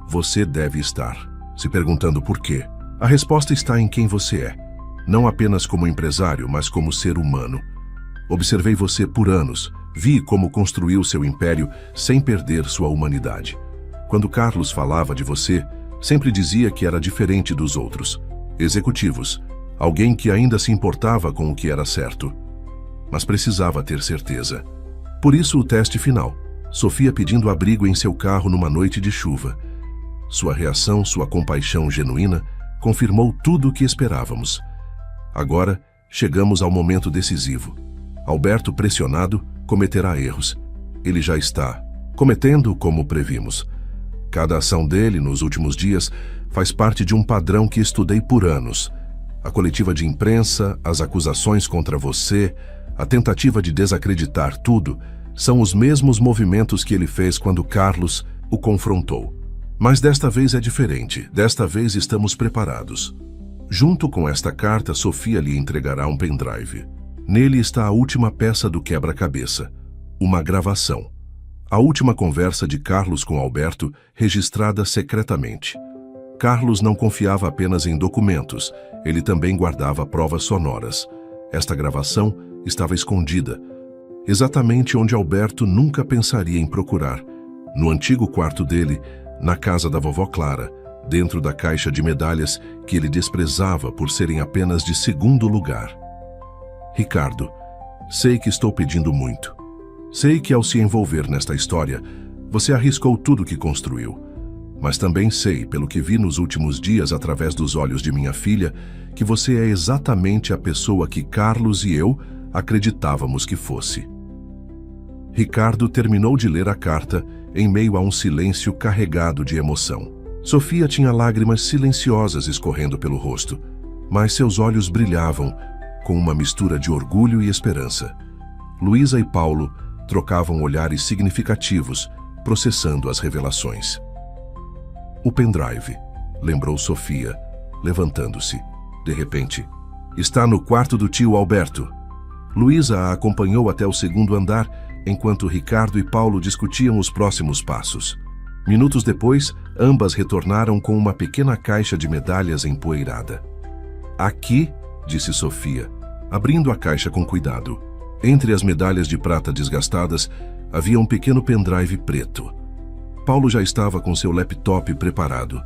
Você deve estar se perguntando por quê. A resposta está em quem você é. Não apenas como empresário, mas como ser humano. Observei você por anos. Vi como construiu seu império sem perder sua humanidade. Quando Carlos falava de você, sempre dizia que era diferente dos outros. Executivos, alguém que ainda se importava com o que era certo. Mas precisava ter certeza. Por isso o teste final. Sofia pedindo abrigo em seu carro numa noite de chuva. Sua reação, sua compaixão genuína, confirmou tudo o que esperávamos. Agora, chegamos ao momento decisivo. Alberto, pressionado, cometerá erros. Ele já está cometendo como previmos. Cada ação dele nos últimos dias faz parte de um padrão que estudei por anos. A coletiva de imprensa, as acusações contra você, a tentativa de desacreditar tudo, são os mesmos movimentos que ele fez quando Carlos o confrontou. Mas desta vez é diferente. Desta vez estamos preparados. Junto com esta carta, Sofia lhe entregará um pendrive. Nele está a última peça do quebra-cabeça, uma gravação. A última conversa de Carlos com Alberto, registrada secretamente. Carlos não confiava apenas em documentos, ele também guardava provas sonoras. Esta gravação estava escondida, exatamente onde Alberto nunca pensaria em procurar, no antigo quarto dele, na casa da vovó Clara, dentro da caixa de medalhas que ele desprezava por serem apenas de segundo lugar. Ricardo, sei que estou pedindo muito. Sei que ao se envolver nesta história, você arriscou tudo que construiu. Mas também sei, pelo que vi nos últimos dias através dos olhos de minha filha, que você é exatamente a pessoa que Carlos e eu acreditávamos que fosse. Ricardo terminou de ler a carta em meio a um silêncio carregado de emoção. Sofia tinha lágrimas silenciosas escorrendo pelo rosto, mas seus olhos brilhavam com uma mistura de orgulho e esperança. Luísa e Paulo trocavam olhares significativos, processando as revelações. O pendrive, lembrou Sofia, levantando-se. De repente, está no quarto do tio Alberto. Luísa a acompanhou até o segundo andar, enquanto Ricardo e Paulo discutiam os próximos passos. Minutos depois, ambas retornaram com uma pequena caixa de medalhas empoeirada. Aqui, disse Sofia, abrindo a caixa com cuidado. Entre as medalhas de prata desgastadas, havia um pequeno pendrive preto. Paulo já estava com seu laptop preparado.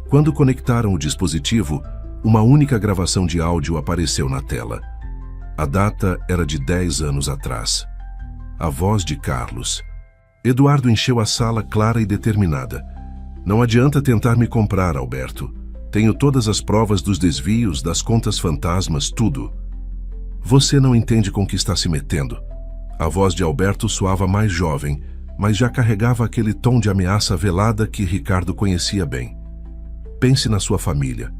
Quando conectaram o dispositivo, uma única gravação de áudio apareceu na tela. A data era de 10 anos atrás. A voz de Carlos. Eduardo encheu a sala clara e determinada. Não adianta tentar me comprar, Alberto. Tenho todas as provas dos desvios, das contas fantasmas, tudo. Você não entende com que está se metendo. A voz de Alberto soava mais jovem, mas já carregava aquele tom de ameaça velada que Ricardo conhecia bem. Pense na sua família.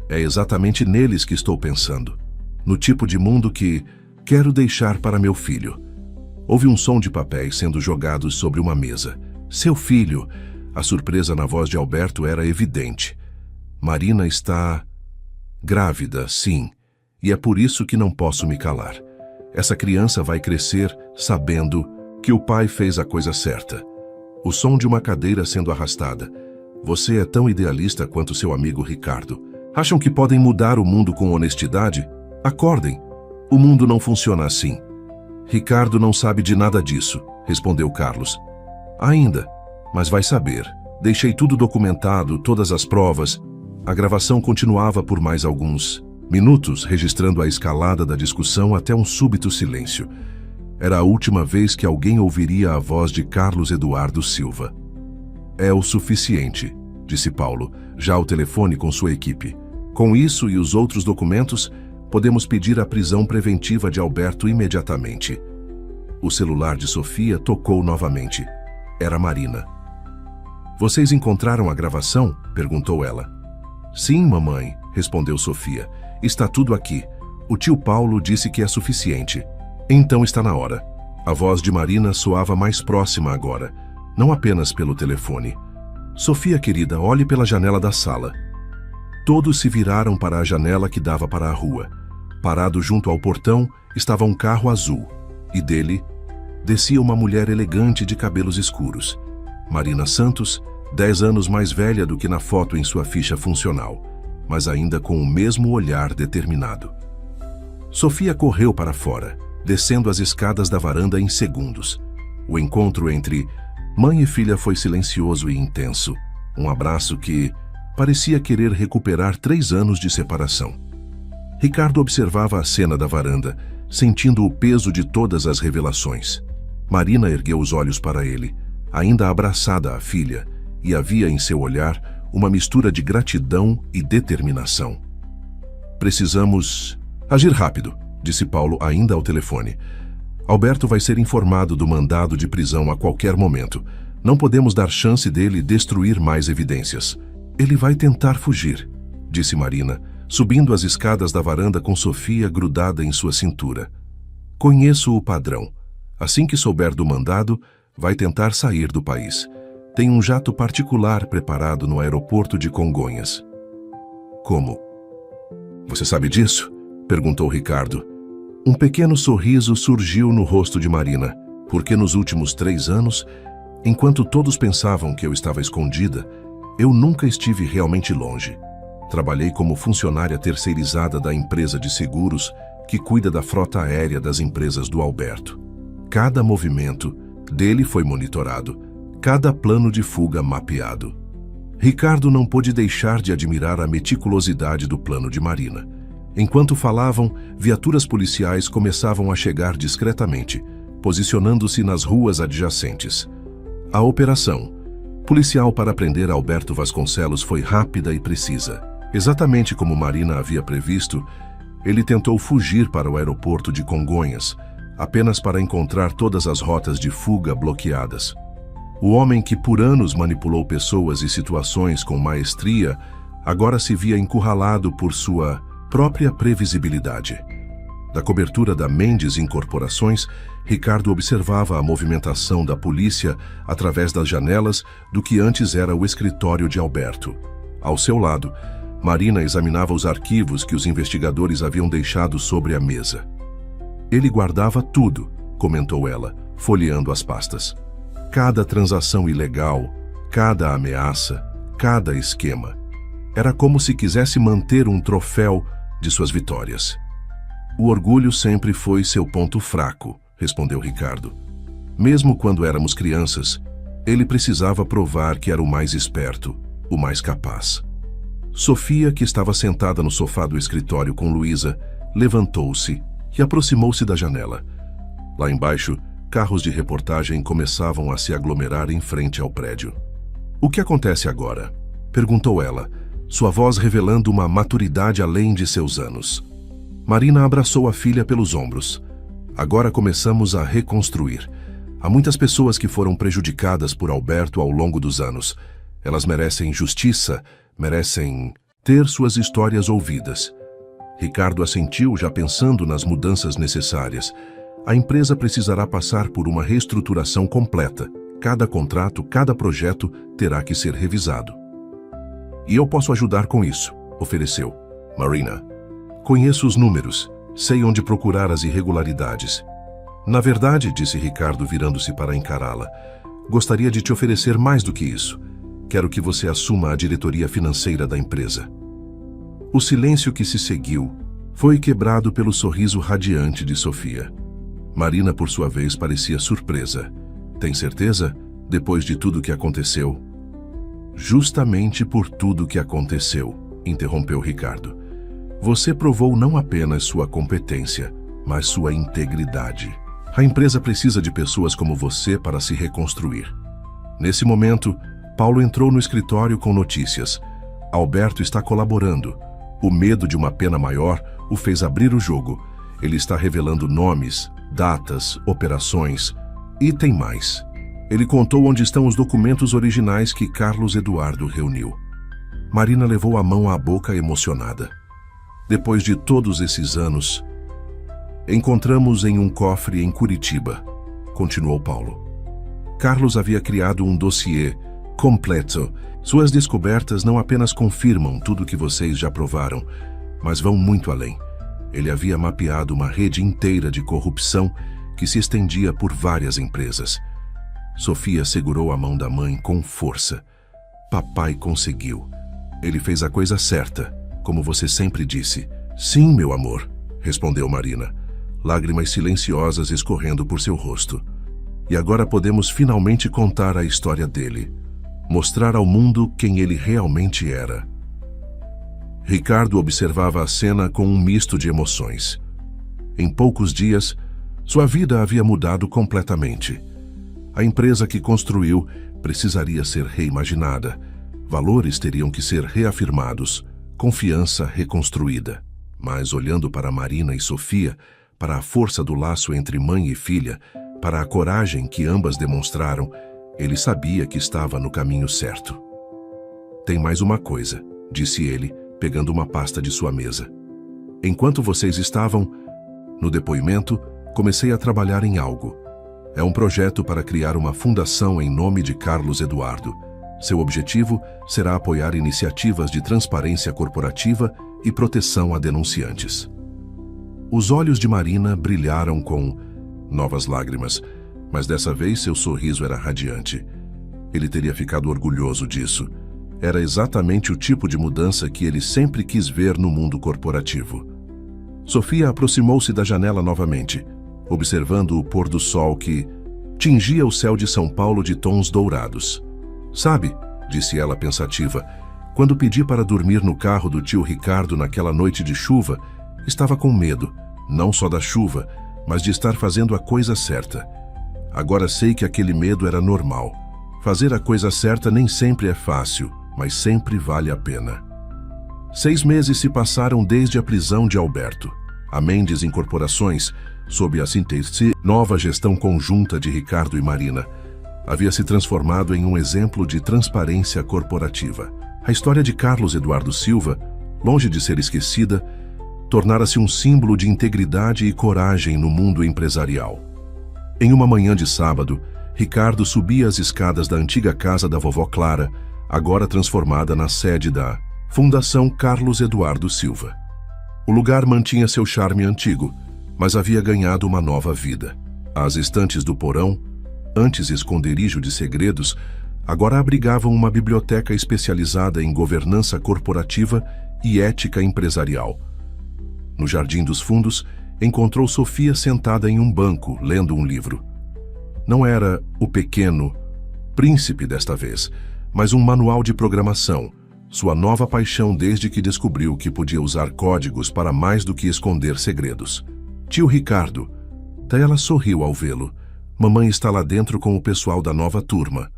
É exatamente neles que estou pensando. No tipo de mundo que quero deixar para meu filho. Houve um som de papéis sendo jogados sobre uma mesa. Seu filho! A surpresa na voz de Alberto era evidente. Marina está grávida, sim. E é por isso que não posso me calar. Essa criança vai crescer sabendo que o pai fez a coisa certa. O som de uma cadeira sendo arrastada. Você é tão idealista quanto seu amigo Ricardo. Acham que podem mudar o mundo com honestidade? Acordem. O mundo não funciona assim. Ricardo não sabe de nada disso, respondeu Carlos. Ainda, mas vai saber. Deixei tudo documentado, todas as provas. A gravação continuava por mais alguns minutos, registrando a escalada da discussão até um súbito silêncio. Era a última vez que alguém ouviria a voz de Carlos Eduardo Silva. É o suficiente, disse Paulo, já ao telefone com sua equipe. Com isso e os outros documentos, podemos pedir a prisão preventiva de Alberto imediatamente. O celular de Sofia tocou novamente. Era Marina. Vocês encontraram a gravação? Perguntou ela. Sim, mamãe, respondeu Sofia. Está tudo aqui. O tio Paulo disse que é suficiente. Então está na hora. A voz de Marina soava mais próxima agora, não apenas pelo telefone. Sofia, querida, olhe pela janela da sala. Todos se viraram para a janela que dava para a rua. Parado junto ao portão estava um carro azul, e dele descia uma mulher elegante de cabelos escuros. Marina Santos, 10 anos mais velha do que na foto em sua ficha funcional, mas ainda com o mesmo olhar determinado. Sofia correu para fora, descendo as escadas da varanda em segundos. O encontro entre Mãe e filha foi silencioso e intenso. Um abraço que parecia querer recuperar 3 anos de separação. Ricardo observava a cena da varanda, sentindo o peso de todas as revelações. Marina ergueu os olhos para ele, ainda abraçada à filha, e havia em seu olhar uma mistura de gratidão e determinação. Precisamos agir rápido, disse Paulo ainda ao telefone. Alberto vai ser informado do mandado de prisão a qualquer momento. Não podemos dar chance dele destruir mais evidências. Ele vai tentar fugir, disse Marina, subindo as escadas da varanda com Sofia grudada em sua cintura. Conheço o padrão. Assim que souber do mandado, vai tentar sair do país. Tem um jato particular preparado no aeroporto de Congonhas. Como? Você sabe disso? Perguntou Ricardo. Um pequeno sorriso surgiu no rosto de Marina, porque nos últimos 3 anos, enquanto todos pensavam que eu estava escondida, eu nunca estive realmente longe. Trabalhei como funcionária terceirizada da empresa de seguros que cuida da frota aérea das empresas do Alberto. Cada movimento dele foi monitorado, cada plano de fuga mapeado. Ricardo não pôde deixar de admirar a meticulosidade do plano de Marina. Enquanto falavam, viaturas policiais começavam a chegar discretamente, posicionando-se nas ruas adjacentes. A operação policial para prender Alberto Vasconcelos foi rápida e precisa. Exatamente como Marina havia previsto, ele tentou fugir para o aeroporto de Congonhas, apenas para encontrar todas as rotas de fuga bloqueadas. O homem que por anos manipulou pessoas e situações com maestria, agora se via encurralado por sua própria previsibilidade. Da cobertura da Mendes Incorporações, Ricardo observava a movimentação da polícia através das janelas do que antes era o escritório de Alberto. Ao seu lado, Marina examinava os arquivos que os investigadores haviam deixado sobre a mesa. Ele guardava tudo, comentou ela, folheando as pastas. Cada transação ilegal, cada ameaça, cada esquema. Era como se quisesse manter um troféu de suas vitórias. O orgulho sempre foi seu ponto fraco, respondeu Ricardo. Mesmo quando éramos crianças, ele precisava provar que era o mais esperto, o mais capaz. Sofia, que estava sentada no sofá do escritório com Luísa, levantou-se e aproximou-se da janela. Lá embaixo, carros de reportagem começavam a se aglomerar em frente ao prédio. O que acontece agora? Perguntou ela, sua voz revelando uma maturidade além de seus anos. Marina abraçou a filha pelos ombros. Agora começamos a reconstruir. Há muitas pessoas que foram prejudicadas por Alberto ao longo dos anos. Elas merecem justiça, merecem ter suas histórias ouvidas. Ricardo assentiu, já pensando nas mudanças necessárias. A empresa precisará passar por uma reestruturação completa. Cada contrato, cada projeto terá que ser revisado. E eu posso ajudar com isso, ofereceu Marina. Conheço os números, sei onde procurar as irregularidades. Na verdade, disse Ricardo virando-se para encará-la, gostaria de te oferecer mais do que isso. Quero que você assuma a diretoria financeira da empresa. O silêncio que se seguiu foi quebrado pelo sorriso radiante de Sofia. Marina, por sua vez, parecia surpresa. Tem certeza? Depois de tudo que aconteceu? Justamente por tudo que aconteceu, interrompeu Ricardo. Você provou não apenas sua competência, mas sua integridade. A empresa precisa de pessoas como você para se reconstruir. Nesse momento, Paulo entrou no escritório com notícias. Alberto está colaborando. O medo de uma pena maior o fez abrir o jogo. Ele está revelando nomes, datas, operações. E tem mais. Ele contou onde estão os documentos originais que Carlos Eduardo reuniu. Marina levou a mão à boca emocionada. Depois de todos esses anos, encontramos em um cofre em Curitiba, continuou Paulo. Carlos havia criado um dossiê completo. Suas descobertas não apenas confirmam tudo que vocês já provaram, mas vão muito além. Ele havia mapeado uma rede inteira de corrupção que se estendia por várias empresas. Sofia segurou a mão da mãe com força. Papai conseguiu. Ele fez a coisa certa, como você sempre disse. Sim, meu amor, respondeu Marina, lágrimas silenciosas escorrendo por seu rosto. E agora podemos finalmente contar a história dele, mostrar ao mundo quem ele realmente era. Ricardo observava a cena com um misto de emoções. Em poucos dias, sua vida havia mudado completamente. A empresa que construiu precisaria ser reimaginada, valores teriam que ser reafirmados, confiança reconstruída. Mas olhando para Marina e Sofia, para a força do laço entre mãe e filha, para a coragem que ambas demonstraram, ele sabia que estava no caminho certo. "Tem mais uma coisa", disse ele, pegando uma pasta de sua mesa. "Enquanto vocês estavam no depoimento, comecei a trabalhar em algo. É um projeto para criar uma fundação em nome de Carlos Eduardo. Seu objetivo será apoiar iniciativas de transparência corporativa e proteção a denunciantes." Os olhos de Marina brilharam com novas lágrimas, mas dessa vez seu sorriso era radiante. Ele teria ficado orgulhoso disso. Era exatamente o tipo de mudança que ele sempre quis ver no mundo corporativo. Sofia aproximou-se da janela novamente, observando o pôr do sol que tingia o céu de São Paulo de tons dourados. "Sabe", disse ela pensativa, "quando pedi para dormir no carro do tio Ricardo naquela noite de chuva, estava com medo, não só da chuva, mas de estar fazendo a coisa certa. Agora sei que aquele medo era normal. Fazer a coisa certa nem sempre é fácil, mas sempre vale a pena." 6 meses se passaram desde a prisão de Alberto. A Mendes Incorporações, sob a síntese nova gestão conjunta de Ricardo e Marina, havia se transformado em um exemplo de transparência corporativa. A história de Carlos Eduardo Silva, longe de ser esquecida, tornara-se um símbolo de integridade e coragem no mundo empresarial. Em uma manhã de sábado, Ricardo subia as escadas da antiga casa da vovó Clara, agora transformada na sede da Fundação Carlos Eduardo Silva. O lugar mantinha seu charme antigo, mas havia ganhado uma nova vida. As estantes do porão, antes esconderijo de segredos, agora abrigavam uma biblioteca especializada em governança corporativa e ética empresarial. No jardim dos fundos, encontrou Sofia sentada em um banco, lendo um livro. Não era o pequeno príncipe desta vez, mas um manual de programação, sua nova paixão desde que descobriu que podia usar códigos para mais do que esconder segredos. "Tio Ricardo." Ela sorriu ao vê-lo. "Mamãe está lá dentro com o pessoal da nova turma."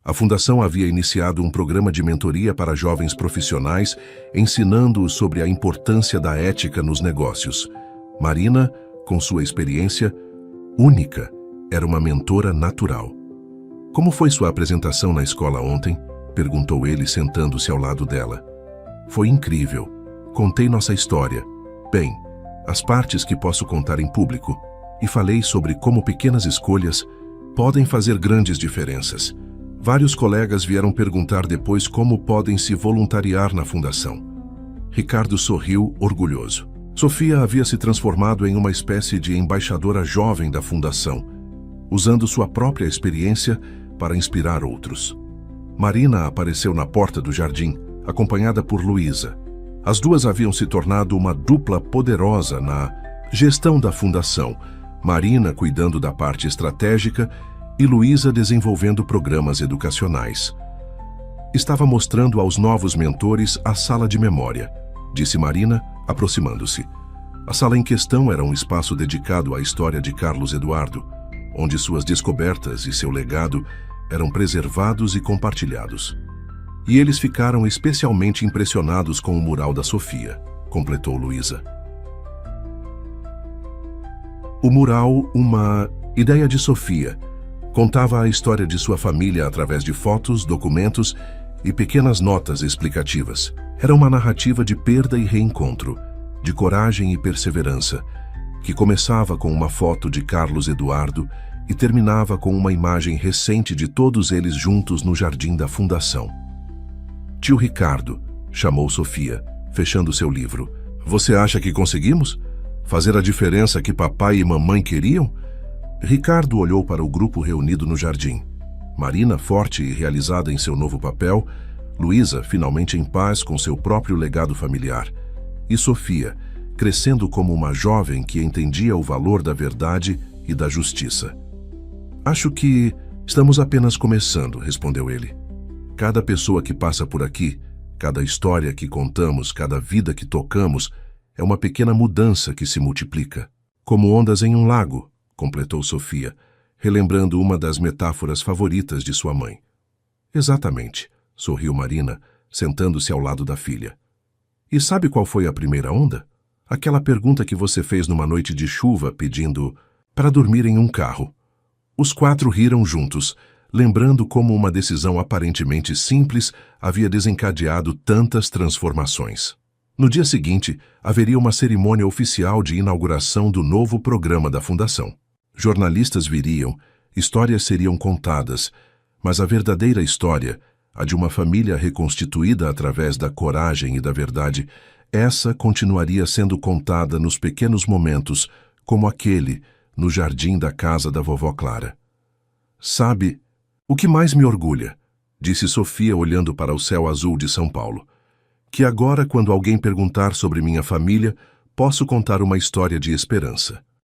A fundação havia iniciado um programa de mentoria para jovens profissionais, ensinando-os sobre a importância da ética nos negócios. Marina, com sua experiência única, era uma mentora natural. "Como foi sua apresentação na escola ontem?" perguntou ele, sentando-se ao lado dela. "Foi incrível. Contei nossa história. Bem, as partes que posso contar em público. E falei sobre como pequenas escolhas podem fazer grandes diferenças. Vários colegas vieram perguntar depois como podem se voluntariar na fundação." Ricardo sorriu, orgulhoso. Sofia havia se transformado em uma espécie de embaixadora jovem da fundação, usando sua própria experiência para inspirar outros. Marina apareceu na porta do jardim, acompanhada por Luísa. As duas haviam se tornado uma dupla poderosa na gestão da fundação, Marina cuidando da parte estratégica e Luísa desenvolvendo programas educacionais. "Estava mostrando aos novos mentores a sala de memória", disse Marina, aproximando-se. A sala em questão era um espaço dedicado à história de Carlos Eduardo, onde suas descobertas e seu legado eram preservados e compartilhados. "E eles ficaram especialmente impressionados com o mural da Sofia", completou Luísa. O mural, uma ideia de Sofia, contava a história de sua família através de fotos, documentos e pequenas notas explicativas. Era uma narrativa de perda e reencontro, de coragem e perseverança, que começava com uma foto de Carlos Eduardo e terminava com uma imagem recente de todos eles juntos no jardim da fundação. "Tio Ricardo", chamou Sofia, fechando seu livro. "Você acha que conseguimos? Fazer a diferença que papai e mamãe queriam?" Ricardo olhou para o grupo reunido no jardim. Marina, forte e realizada em seu novo papel, Luísa, finalmente em paz com seu próprio legado familiar, e Sofia, crescendo como uma jovem que entendia o valor da verdade e da justiça. Acho que estamos apenas começando, respondeu ele. Cada pessoa que passa por aqui, cada história que contamos, cada vida que tocamos, é uma pequena mudança que se multiplica. Como ondas em um lago, completou Sofia, relembrando uma das metáforas favoritas de sua mãe. Exatamente, sorriu Marina, sentando-se ao lado da filha. E sabe qual foi a primeira onda? Aquela pergunta que você fez numa noite de chuva pedindo para dormir em um carro. Os 4 riram juntos, lembrando como uma decisão aparentemente simples havia desencadeado tantas transformações. No dia seguinte, haveria uma cerimônia oficial de inauguração do novo programa da Fundação. Jornalistas viriam, histórias seriam contadas, mas a verdadeira história, a de uma família reconstituída através da coragem e da verdade, essa continuaria sendo contada nos pequenos momentos, como aquele, no jardim da casa da vovó Clara. Sabe, o que mais me orgulha, disse Sofia olhando para o céu azul de São Paulo, que agora, quando alguém perguntar sobre minha família, posso contar uma história de esperança.